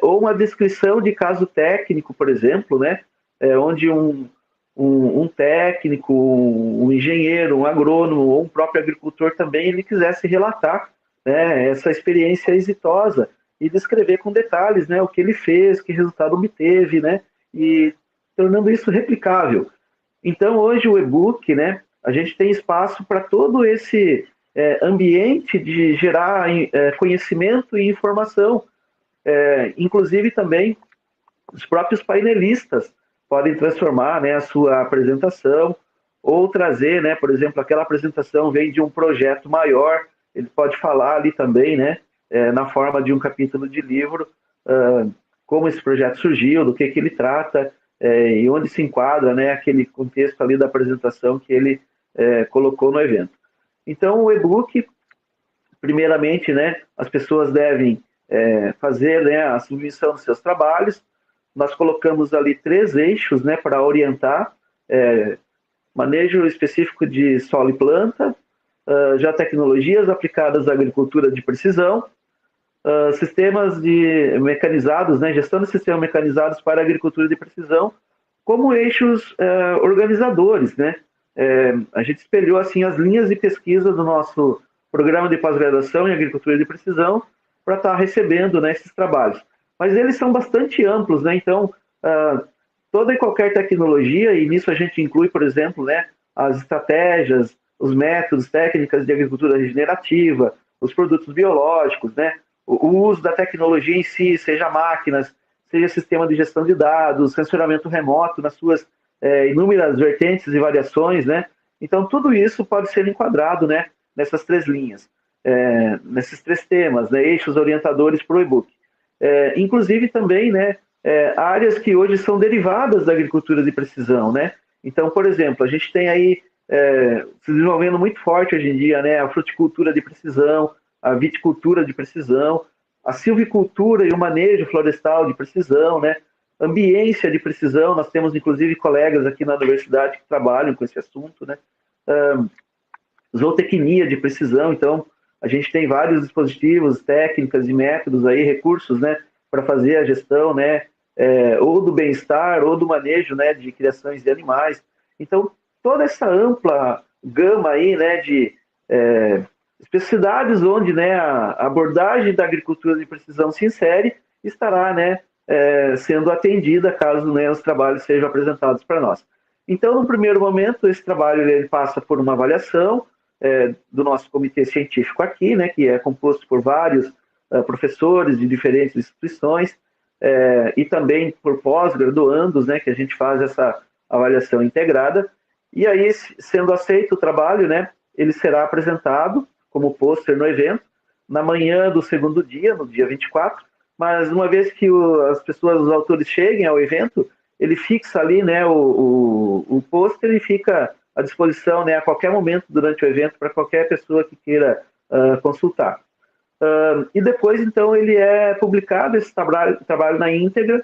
ou uma descrição de caso técnico, por exemplo, né, onde um técnico, um engenheiro, um agrônomo ou um próprio agricultor também ele quisesse relatar, né, essa experiência exitosa e descrever com detalhes, né, o que ele fez, que resultado obteve, né, e tornando isso replicável. Então, hoje o e-book, né, a gente tem espaço para todo esse ambiente de gerar conhecimento e informação. Inclusive também os próprios painelistas podem transformar, né, a sua apresentação ou trazer, né, por exemplo, aquela apresentação vem de um projeto maior, ele pode falar ali também, né, na forma de um capítulo de livro, como esse projeto surgiu, do que ele trata, e onde se enquadra, né, aquele contexto ali da apresentação que ele colocou no evento. Então, o e-book, primeiramente, né, as pessoas devem fazer, né, a submissão dos seus trabalhos. Nós colocamos ali 3 eixos, né, para orientar: manejo específico de solo e planta, já tecnologias aplicadas à agricultura de precisão, sistemas mecanizados, né, gestão de sistemas mecanizados para a agricultura de precisão, como eixos organizadores, né. A gente espelhou assim as linhas de pesquisa do nosso programa de pós-graduação em agricultura de precisão para estar recebendo, né, esses trabalhos. Mas eles são bastante amplos, né? Então, toda e qualquer tecnologia, e nisso a gente inclui, por exemplo, né, as estratégias, os métodos, técnicas de agricultura regenerativa, os produtos biológicos, né, o uso da tecnologia em si, seja máquinas, seja sistema de gestão de dados, sensoramento remoto nas suas inúmeras vertentes e variações, né? Então, tudo isso pode ser enquadrado, né, nessas 3 linhas, nesses 3 temas, né, eixos orientadores para o e-book. Inclusive também, né, áreas que hoje são derivadas da agricultura de precisão, né? Então, por exemplo, a gente tem aí se desenvolvendo muito forte hoje em dia, né, a fruticultura de precisão, a viticultura de precisão, a silvicultura e o manejo florestal de precisão, né? Ambiência de precisão, nós temos inclusive colegas aqui na universidade que trabalham com esse assunto, né? zootecnia de precisão. Então, a gente tem vários dispositivos, técnicas e métodos aí, recursos, né, para fazer a gestão, né, ou do bem-estar, ou do manejo, né, de criações de animais. Então, toda essa ampla gama aí, né, de especificidades onde, né, a abordagem da agricultura de precisão se insere, estará, né, sendo atendida caso, né, os trabalhos sejam apresentados para nós. Então, no primeiro momento, esse trabalho ele passa por uma avaliação do nosso comitê científico aqui, né, que é composto por vários professores de diferentes instituições, e também por pós-graduandos, né, que a gente faz essa avaliação integrada. E aí, sendo aceito o trabalho, né, ele será apresentado como pôster no evento, na manhã do segundo dia, no dia 24, mas uma vez que as pessoas, os autores cheguem ao evento, ele fixa ali, né, o pôster e fica à disposição, né, a qualquer momento durante o evento para qualquer pessoa que queira consultar. E depois, então, ele é publicado, esse trabalho na íntegra,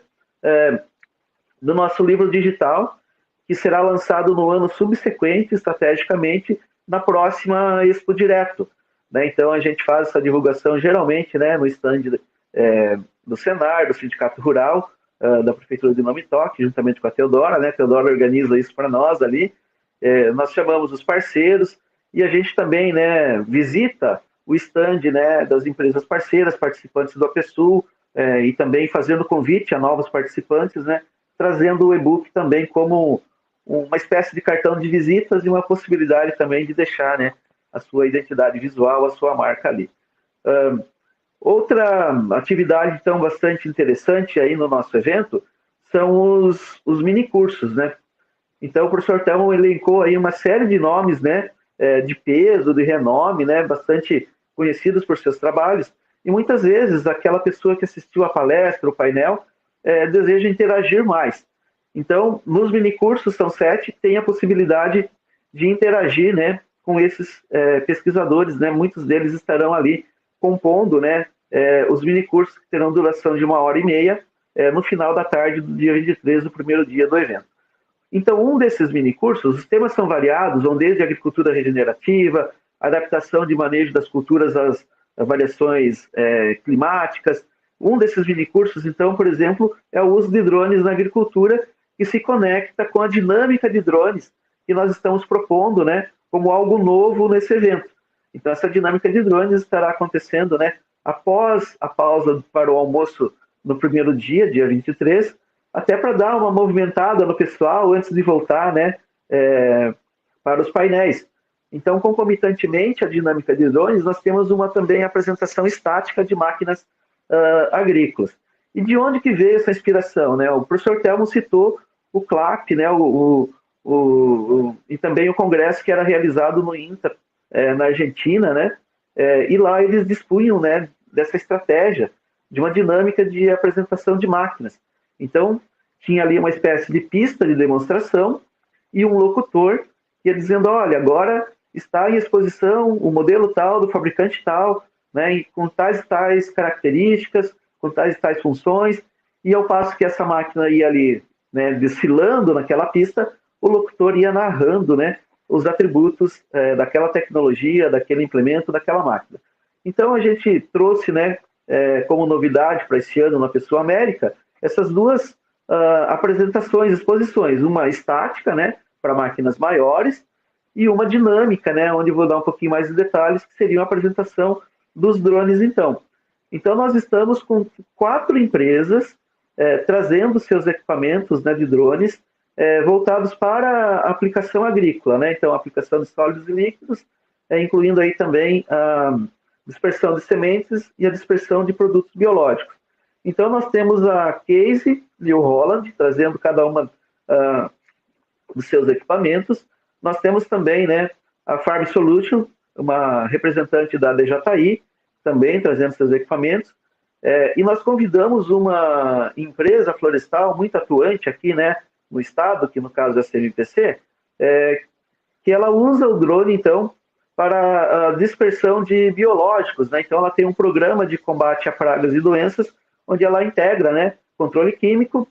do nosso livro digital, que será lançado no ano subsequente, estrategicamente, na próxima Expo Direto. Né? Então, a gente faz essa divulgação, geralmente, né, no stand do Senar, do Sindicato Rural, da Prefeitura de Nome Toque, juntamente com a Teodora, né? A Teodora organiza isso para nós ali. Nós chamamos os parceiros e a gente também, né, visita o stand, né, das empresas parceiras, participantes do APSul, e também fazendo convite a novos participantes, né, trazendo o e-book também como uma espécie de cartão de visitas e uma possibilidade também de deixar, né, a sua identidade visual, a sua marca ali. Outra atividade, então, bastante interessante aí no nosso evento são os minicursos, né? Então, o professor Thelmo elencou aí uma série de nomes, né, de peso, de renome, né, bastante conhecidos por seus trabalhos, e muitas vezes aquela pessoa que assistiu a palestra, o painel, deseja interagir mais. Então, nos minicursos, são 7, tem a possibilidade de interagir, né, com esses pesquisadores, né, muitos deles estarão ali compondo, né, os minicursos que terão duração de 1h30, no final da tarde do dia 23, do primeiro dia do evento. Então, um desses minicursos, os temas são variados, vão desde agricultura regenerativa, adaptação de manejo das culturas às variações climáticas. Um desses minicursos, então, por exemplo, é o uso de drones na agricultura, que se conecta com a dinâmica de drones que nós estamos propondo, né, como algo novo nesse evento. Então, essa dinâmica de drones estará acontecendo, né, após a pausa para o almoço no primeiro dia, dia 23, até para dar uma movimentada no pessoal antes de voltar, né, para os painéis. Então, concomitantemente à dinâmica de drones, nós temos uma também apresentação estática de máquinas agrícolas. E de onde que veio essa inspiração? Né? O professor Thelmo citou o CLAP, né, e também o congresso que era realizado no INTA, na Argentina, né? E lá eles dispunham, né, dessa estratégia, de uma dinâmica de apresentação de máquinas. Então, tinha ali uma espécie de pista de demonstração e um locutor que ia dizendo, olha, agora está em exposição o modelo tal, do fabricante tal, né, com tais e tais características, com tais e tais funções, e ao passo que essa máquina ia ali, né, desfilando naquela pista, o locutor ia narrando, né, os atributos daquela tecnologia, daquele implemento, daquela máquina. Então, a gente trouxe, né, como novidade para esse ano na Pessoa América, essas duas apresentações, exposições, uma estática, né, para máquinas maiores, e uma dinâmica, né, onde vou dar um pouquinho mais de detalhes, que seria uma apresentação dos drones, então. Então, nós estamos com 4 empresas trazendo seus equipamentos, né, de drones, voltados para a aplicação agrícola, né? Então, a aplicação de sólidos e líquidos, incluindo aí também a dispersão de sementes e a dispersão de produtos biológicos. Então, nós temos a Case e o Holland, trazendo cada uma dos seus equipamentos. Nós temos também, né, a Farm Solution, uma representante da DJI, também trazendo seus equipamentos. E nós convidamos uma empresa florestal muito atuante aqui, né, no estado, que no caso é a CMPC, que ela usa o drone, então, para a dispersão de biológicos, né? Então, ela tem um programa de combate a pragas e doenças, onde ela integra, né, controle químico,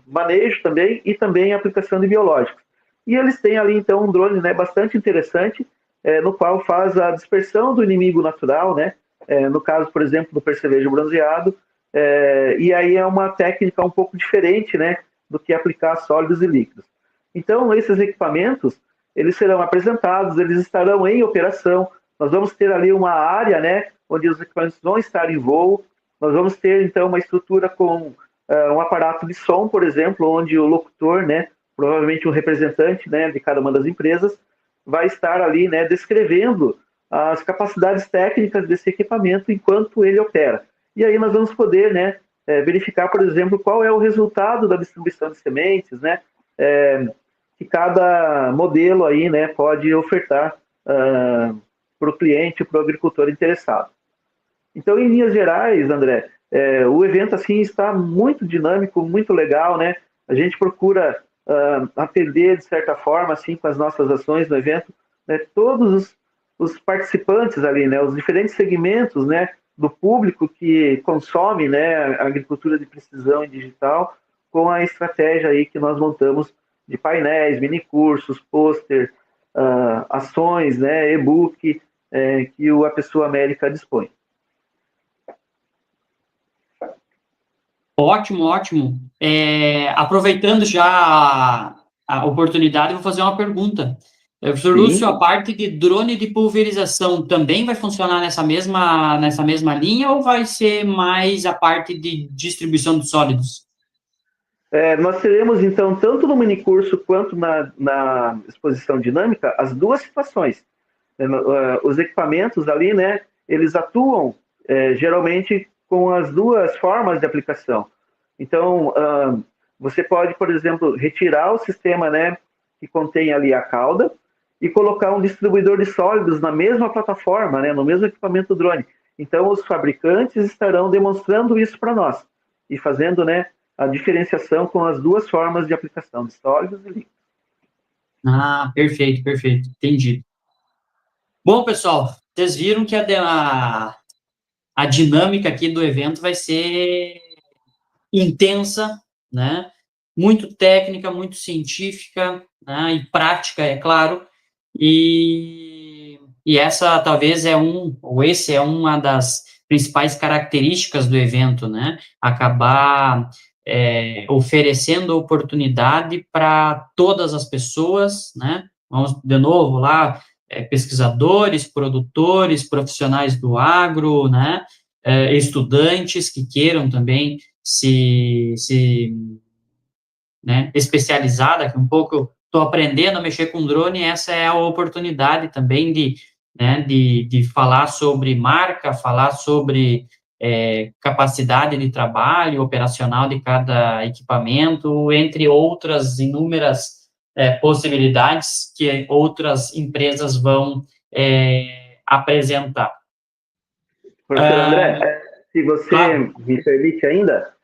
manejo também, e também aplicação de biológicos. E eles têm ali, então, um drone, né, bastante interessante, no qual faz a dispersão do inimigo natural, né, no caso, por exemplo, do percevejo bronzeado, e aí é uma técnica um pouco diferente, né, do que aplicar sólidos e líquidos. Então, esses equipamentos, eles serão apresentados, eles estarão em operação, nós vamos ter ali uma área, né, onde os equipamentos vão estar em voo, nós vamos ter, então, uma estrutura com um aparato de som, por exemplo, onde o locutor, né, provavelmente um representante, né, de cada uma das empresas, vai estar ali, né, descrevendo as capacidades técnicas desse equipamento enquanto ele opera. E aí nós vamos poder, né, verificar, por exemplo, qual é o resultado da distribuição de sementes, né, que cada modelo aí, né, pode ofertar para o cliente, para o agricultor interessado. Então, em linhas gerais, André, o evento assim está muito dinâmico, muito legal, né? A gente procura atender de certa forma, assim, com as nossas ações no evento, né, todos os participantes ali, né, os diferentes segmentos, né, do público que consome, né, a agricultura de precisão e digital, com a estratégia aí que nós montamos de painéis, minicursos, pôster, ações, né, e-book, que o Apessoa América dispõe. Ótimo, ótimo. Aproveitando já a oportunidade, eu vou fazer uma pergunta. Professor Lúcio, a parte de drone de pulverização também vai funcionar nessa mesma linha ou vai ser mais a parte de distribuição de sólidos? Nós teremos, então, tanto no minicurso quanto na exposição dinâmica, as duas situações. Os equipamentos ali, né, eles atuam geralmente com as duas formas de aplicação. Então, você pode, por exemplo, retirar o sistema, né, que contém ali a cauda e colocar um distribuidor de sólidos na mesma plataforma, né, no mesmo equipamento drone. Então, os fabricantes estarão demonstrando isso para nós e fazendo, né, a diferenciação com as duas formas de aplicação, de sólidos e líquidos. Ah, perfeito, perfeito, entendi. Bom, pessoal, vocês viram que a dinâmica aqui do evento vai ser intensa, né? Muito técnica, muito científica, né? E prática, é claro. E essa talvez esse é uma das principais características do evento, né? Acabar oferecendo oportunidade para todas as pessoas, né? Vamos de novo lá, pesquisadores, produtores, profissionais do agro, né? Estudantes que queiram também né, especializada, que um pouco estou aprendendo a mexer com drone, essa é a oportunidade também de falar sobre marca, falar sobre capacidade de trabalho operacional de cada equipamento, entre outras inúmeras possibilidades que outras empresas vão apresentar. Professor André, se você Claro. me permite ainda,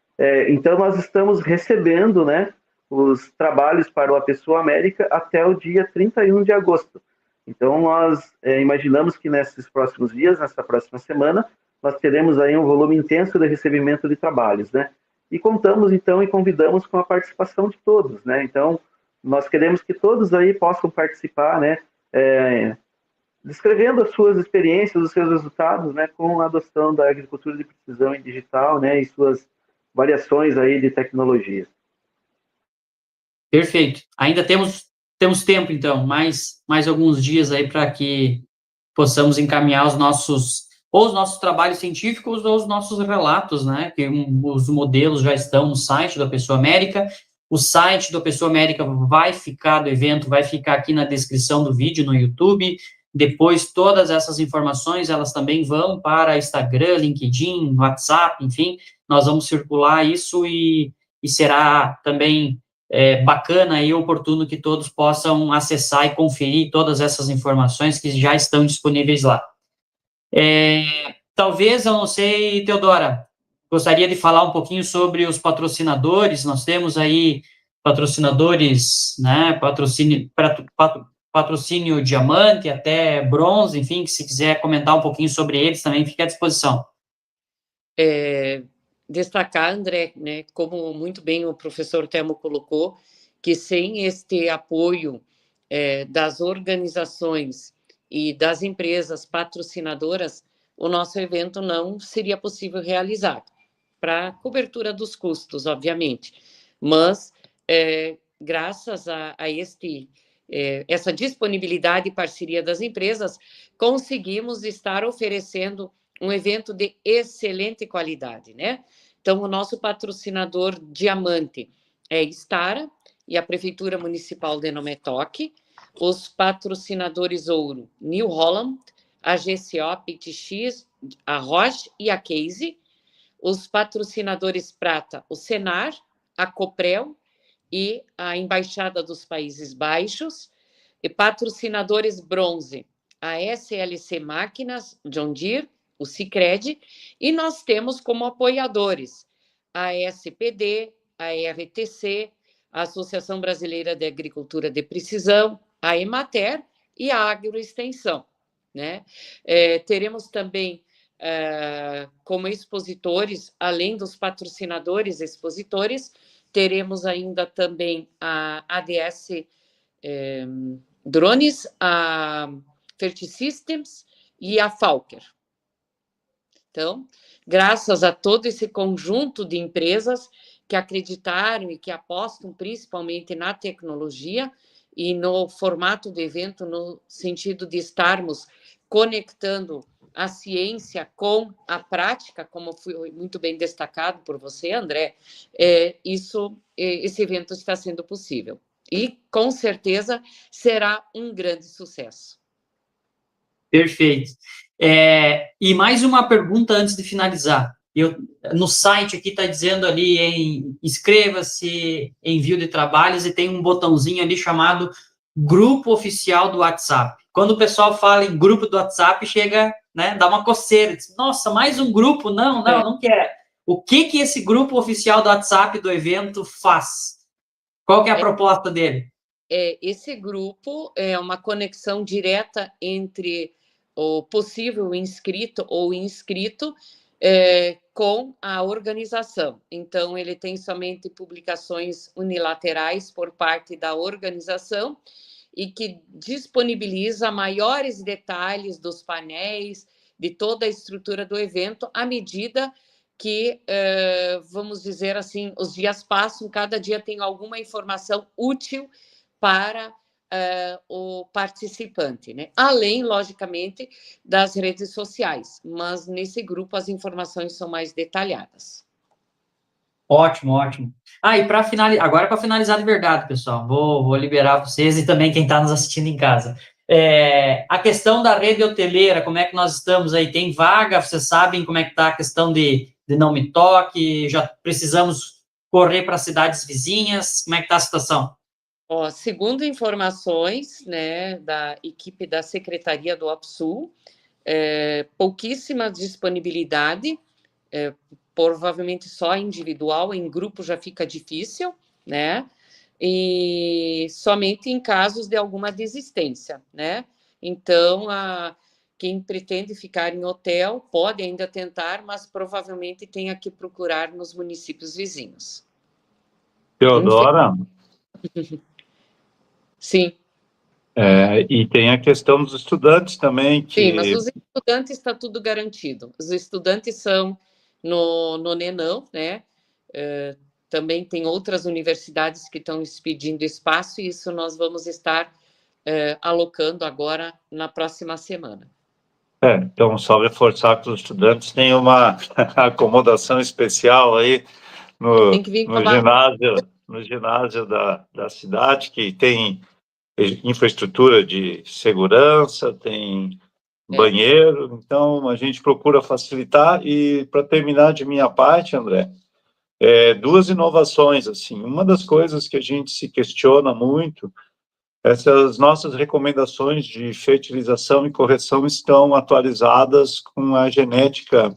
então nós estamos recebendo, né, os trabalhos para o Apessoa América até o dia 31 de agosto. Então nós imaginamos que nesses próximos dias, nessa próxima semana, nós teremos aí um volume intenso de recebimento de trabalhos, né? E contamos então e convidamos com a participação de todos, né? Então nós queremos que todos aí possam participar, né? Descrevendo as suas experiências, os seus resultados, né, com a adoção da agricultura de precisão e digital, né, e suas variações aí de tecnologia. Perfeito. Ainda temos tempo, então, mais alguns dias aí para que possamos encaminhar os nossos trabalhos científicos ou os nossos relatos, né, que os modelos já estão no site do Apessoa América. O site do Apessoa América do evento, vai ficar aqui na descrição do vídeo no YouTube. Depois, todas essas informações, elas também vão para Instagram, LinkedIn, WhatsApp, enfim, nós vamos circular isso e será também bacana e oportuno que todos possam acessar e conferir todas essas informações que já estão disponíveis lá. Talvez, eu não sei, Teodora, gostaria de falar um pouquinho sobre os patrocinadores. Nós temos aí patrocinadores, né, patrocínio diamante até bronze, enfim, que se quiser comentar um pouquinho sobre eles também, fique à disposição. Destacar, André, né, como muito bem o professor Telmo colocou, que sem este apoio das organizações e das empresas patrocinadoras, o nosso evento não seria possível realizar, para cobertura dos custos, obviamente. Mas, graças a essa disponibilidade e parceria das empresas, conseguimos estar oferecendo um evento de excelente qualidade, né? Então, o nosso patrocinador diamante é Stara e a Prefeitura Municipal de Nome Toque, os patrocinadores ouro, New Holland, a GCO, PTX, a Roche e a Case, os patrocinadores prata, o Senar, a Coprel e a Embaixada dos Países Baixos, e patrocinadores bronze, a SLC Máquinas, John Deere, o Sicredi, e nós temos como apoiadores a SPD, a RTC, a Associação Brasileira de Agricultura de Precisão, a Emater e a Agroextensão, né? Teremos também como expositores, além dos patrocinadores expositores, teremos ainda também a ADS Drones, a Fertisystems e a Falker. Então, graças a todo esse conjunto de empresas que acreditaram e que apostam principalmente na tecnologia e no formato do evento, no sentido de estarmos conectando a ciência com a prática, como foi muito bem destacado por você, André, esse evento está sendo possível. E, com certeza, será um grande sucesso. Perfeito. E mais uma pergunta antes de finalizar. No site aqui está dizendo ali inscreva-se, envio de trabalhos, e tem um botãozinho ali chamado Grupo Oficial do WhatsApp. Quando o pessoal fala em grupo do WhatsApp, chega, né, dá uma coceira. Diz, nossa, mais um grupo? Não quero. O que esse grupo oficial do WhatsApp do evento faz? Qual que é a proposta dele? Esse grupo é uma conexão direta entre o possível inscrito ou inscrito com a organização. Então, ele tem somente publicações unilaterais por parte da organização e que disponibiliza maiores detalhes dos painéis, de toda a estrutura do evento, à medida que, vamos dizer assim, os dias passam, cada dia tem alguma informação útil para o participante, né? Além, logicamente, das redes sociais, mas nesse grupo as informações são mais detalhadas. Ótimo, ótimo. E para finalizar, agora para finalizar de verdade, pessoal, vou liberar vocês e também quem está nos assistindo em casa. A questão da rede hoteleira, como é que nós estamos aí? Tem vaga? Vocês sabem como é que está a questão de Nome Toque? Já precisamos correr para cidades vizinhas? Como é que está a situação? Segundo informações, né, da equipe da Secretaria do APSUL, pouquíssima disponibilidade, provavelmente só individual, em grupo já fica difícil, né? E somente em casos de alguma desistência, né? Então, quem pretende ficar em hotel pode ainda tentar, mas provavelmente tenha que procurar nos municípios vizinhos. Teodora? Sim. E tem a questão dos estudantes também. Sim, mas os estudantes está tudo garantido. Os estudantes são no NENAM, né? Também tem outras universidades que estão pedindo espaço, e isso nós vamos estar alocando agora na próxima semana. Então, só reforçar que os estudantes têm uma acomodação especial aí no ginásio da cidade, que tem infraestrutura de segurança, tem banheiro, então a gente procura facilitar. E para terminar de minha parte, André, duas inovações, assim. Uma das coisas que a gente se questiona muito, essas nossas recomendações de fertilização e correção estão atualizadas com a genética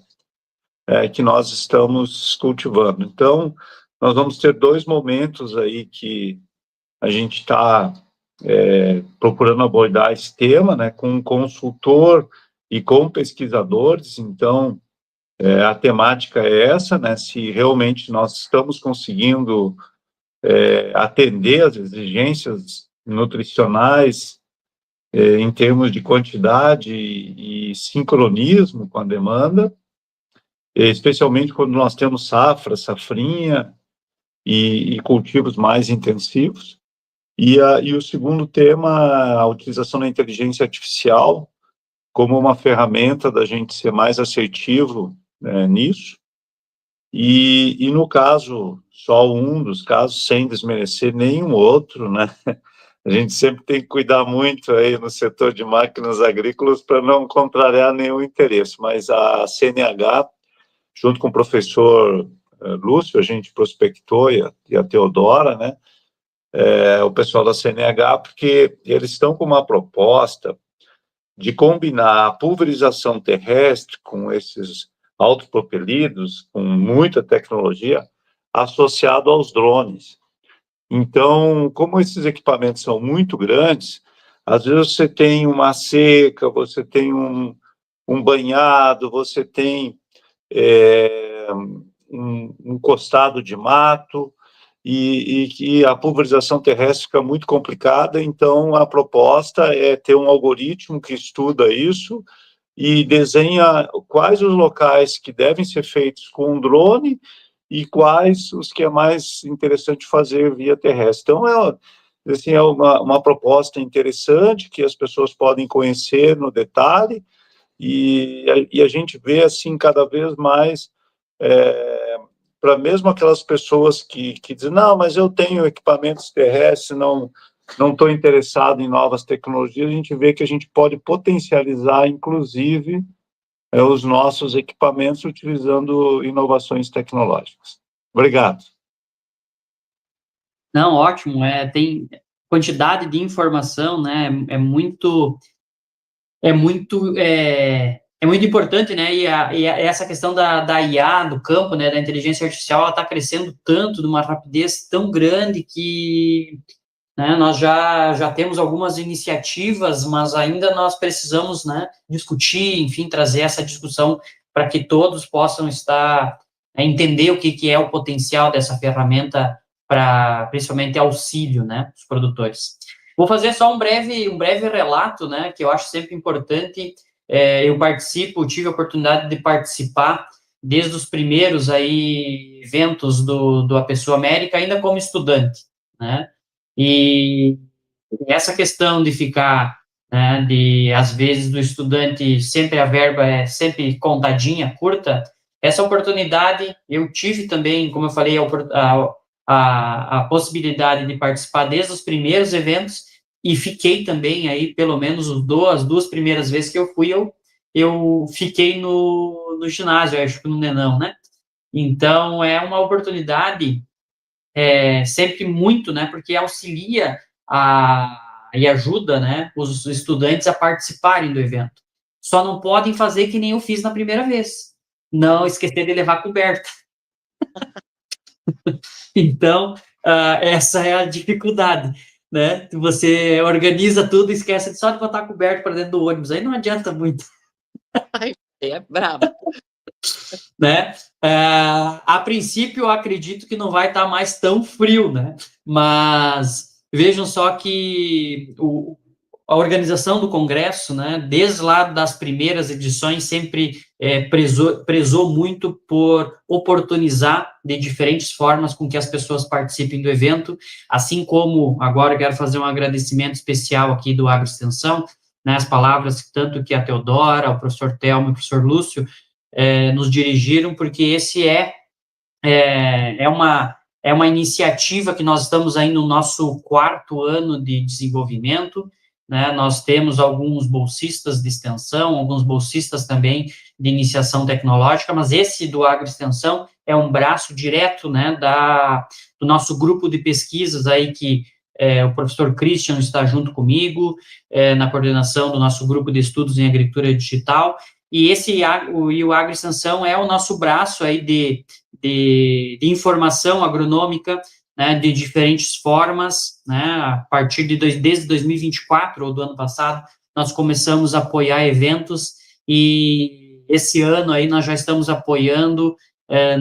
que nós estamos cultivando. Então, nós vamos ter dois momentos aí que a gente está procurando abordar esse tema, né, com um consultor e com pesquisadores. Então, a temática é essa, né, se realmente nós estamos conseguindo atender às exigências nutricionais em termos de quantidade e sincronismo com a demanda, especialmente quando nós temos safrinha e cultivos mais intensivos. E o segundo tema, a utilização da inteligência artificial como uma ferramenta da gente ser mais assertivo nisso. E no caso, só um dos casos, sem desmerecer nenhum outro, né? A gente sempre tem que cuidar muito aí no setor de máquinas agrícolas para não contrariar nenhum interesse, mas a CNH, junto com o professor Lúcio, a gente prospectou, e a Teodora, né? O pessoal da CNH, porque eles estão com uma proposta de combinar a pulverização terrestre com esses autopropelidos, com muita tecnologia, associado aos drones. Então, como esses equipamentos são muito grandes, às vezes você tem uma seca, você tem um banhado, você tem um costado de mato, e a pulverização terrestre fica muito complicada. Então, a proposta é ter um algoritmo que estuda isso e desenha quais os locais que devem ser feitos com um drone e quais os que é mais interessante fazer via terrestre. Então, é uma proposta interessante que as pessoas podem conhecer no detalhe, e a gente vê, assim, cada vez mais, para mesmo aquelas pessoas que dizem, não, mas eu tenho equipamentos terrestres, não estou interessado em novas tecnologias, a gente vê que a gente pode potencializar, inclusive, os nossos equipamentos utilizando inovações tecnológicas. Obrigado. Não, ótimo, tem quantidade de informação, né, é muito importante, né, e essa questão da IA, do campo, né, da inteligência artificial, ela está crescendo tanto, de uma rapidez tão grande que, né, nós já temos algumas iniciativas, mas ainda nós precisamos, né, discutir, enfim, trazer essa discussão para que todos possam entender o que é o potencial dessa ferramenta para, principalmente, auxílio, né, dos produtores. Vou fazer só um breve relato, né, que eu acho sempre importante. Eu tive a oportunidade de participar desde os primeiros aí eventos do Apeçu América, ainda como estudante, né, e essa questão de ficar, né, às vezes, do estudante, sempre a verba é sempre contadinha, curta, essa oportunidade eu tive também, como eu falei, a possibilidade de participar desde os primeiros eventos, e fiquei também aí, pelo menos as duas primeiras vezes que eu fui, eu fiquei no ginásio, acho que no Nenão, né? Então, é uma oportunidade sempre muito, né, porque auxilia e ajuda, né, os estudantes a participarem do evento. Só não podem fazer que nem eu fiz na primeira vez, não esquecer de levar coberta. Então, essa é a dificuldade, né? Você organiza tudo e esquece só de botar coberto para dentro do ônibus, aí não adianta muito. É brabo. Né? A princípio, eu acredito que não vai estar mais tão frio, né? Mas vejam só que a organização do Congresso, né, desde lá das primeiras edições, sempre prezou muito por oportunizar de diferentes formas com que as pessoas participem do evento, assim como agora eu quero fazer um agradecimento especial aqui do Agroextensão, né, as palavras tanto que a Teodora, o professor Telmo e o professor Lúcio nos dirigiram, porque esse é uma iniciativa que nós estamos aí no nosso 4º ano de desenvolvimento, né? Nós temos alguns bolsistas de extensão, alguns bolsistas também de iniciação tecnológica, mas esse do Agroextensão é um braço direto, né, do nosso grupo de pesquisas aí, que o professor Christian está junto comigo, na coordenação do nosso grupo de estudos em agricultura digital, e o Agroextensão é o nosso braço aí de informação agronômica, né, de diferentes formas, né, a partir desde 2024, ou do ano passado, nós começamos a apoiar eventos, e esse ano aí nós já estamos apoiando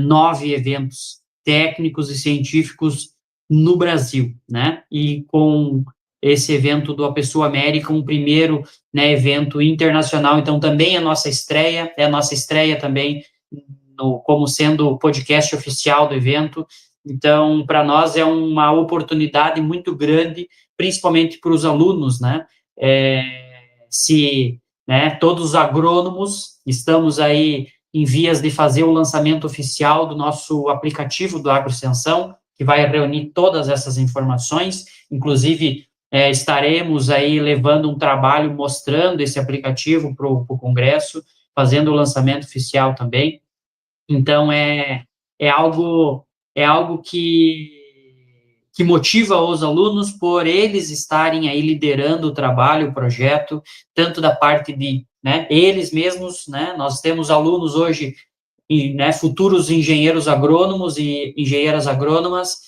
9 eventos técnicos e científicos no Brasil, né? E com esse evento do Apesul América, um primeiro, né, evento internacional, então também é a nossa estreia também como sendo o podcast oficial do evento. Então, para nós é uma oportunidade muito grande, principalmente para os alunos, né? Todos os agrônomos estamos aí em vias de fazer o lançamento oficial do nosso aplicativo do AgroExtensão, que vai reunir todas essas informações, inclusive estaremos aí levando um trabalho mostrando esse aplicativo para o Congresso, fazendo o lançamento oficial também. Então, é algo que motiva os alunos por eles estarem aí liderando o trabalho, o projeto, tanto da parte de, né, eles mesmos, né, nós temos alunos hoje, né, futuros engenheiros agrônomos e engenheiras agrônomas,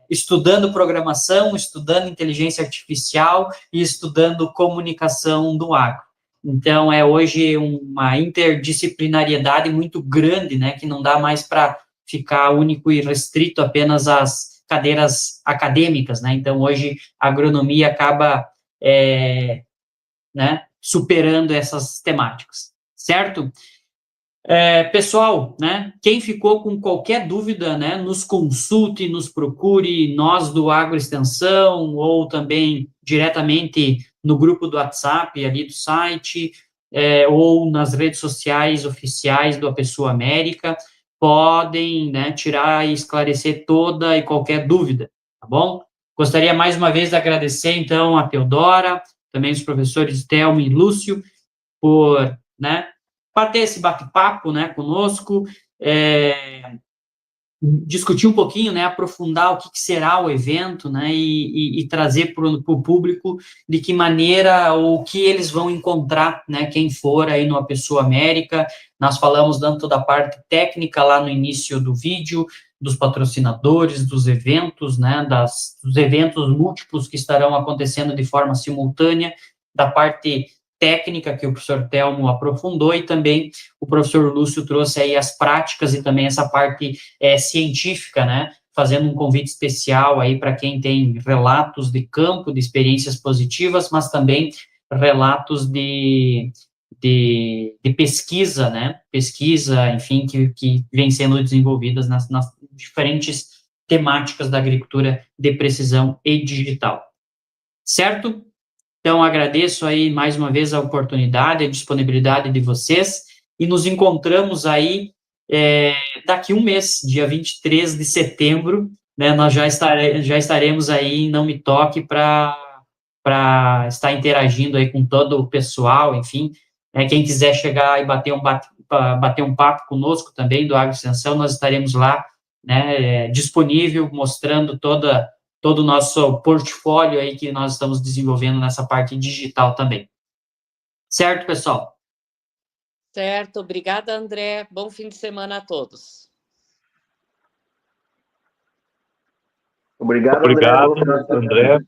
estudando programação, estudando inteligência artificial e estudando comunicação do agro. Então, é hoje uma interdisciplinariedade muito grande, né, que não dá mais para ficar único e restrito apenas às cadeiras acadêmicas, né? Então, hoje, a agronomia acaba, né, superando essas temáticas, certo? Pessoal, né, quem ficou com qualquer dúvida, né, nos consulte, nos procure, nós do AgroExtensão, ou também diretamente no grupo do WhatsApp ali do site, ou nas redes sociais oficiais do Apesul América, podem, né, tirar e esclarecer toda e qualquer dúvida, tá bom? Gostaria mais uma vez de agradecer, então, a Teodora, também os professores Telmo e Lúcio, por, né, bater esse bate-papo, né, conosco, discutir um pouquinho, né, aprofundar o que será o evento, né, e trazer para o público de que maneira ou o que eles vão encontrar, né, quem for aí no Apesul América. Nós falamos tanto da parte técnica lá no início do vídeo, dos patrocinadores, dos eventos, né, dos eventos múltiplos que estarão acontecendo de forma simultânea, da parte técnica que o professor Telmo aprofundou, e também o professor Lúcio trouxe aí as práticas e também essa parte científica, né, fazendo um convite especial aí para quem tem relatos de campo, de experiências positivas, mas também relatos de pesquisa, né, enfim, que vem sendo desenvolvidas nas diferentes temáticas da agricultura de precisão e digital. Certo? Então, agradeço aí mais uma vez a oportunidade, a disponibilidade de vocês, e nos encontramos aí daqui um mês, dia 23 de setembro, né, nós já estaremos aí em Não Me Toque para estar interagindo aí com todo o pessoal, enfim, quem quiser chegar e bater um papo conosco também do AgroExtensão, nós estaremos lá, né, disponível, mostrando todo o nosso portfólio aí que nós estamos desenvolvendo nessa parte digital também. Certo, pessoal? Certo, obrigada, André. Bom fim de semana a todos. Obrigado, André.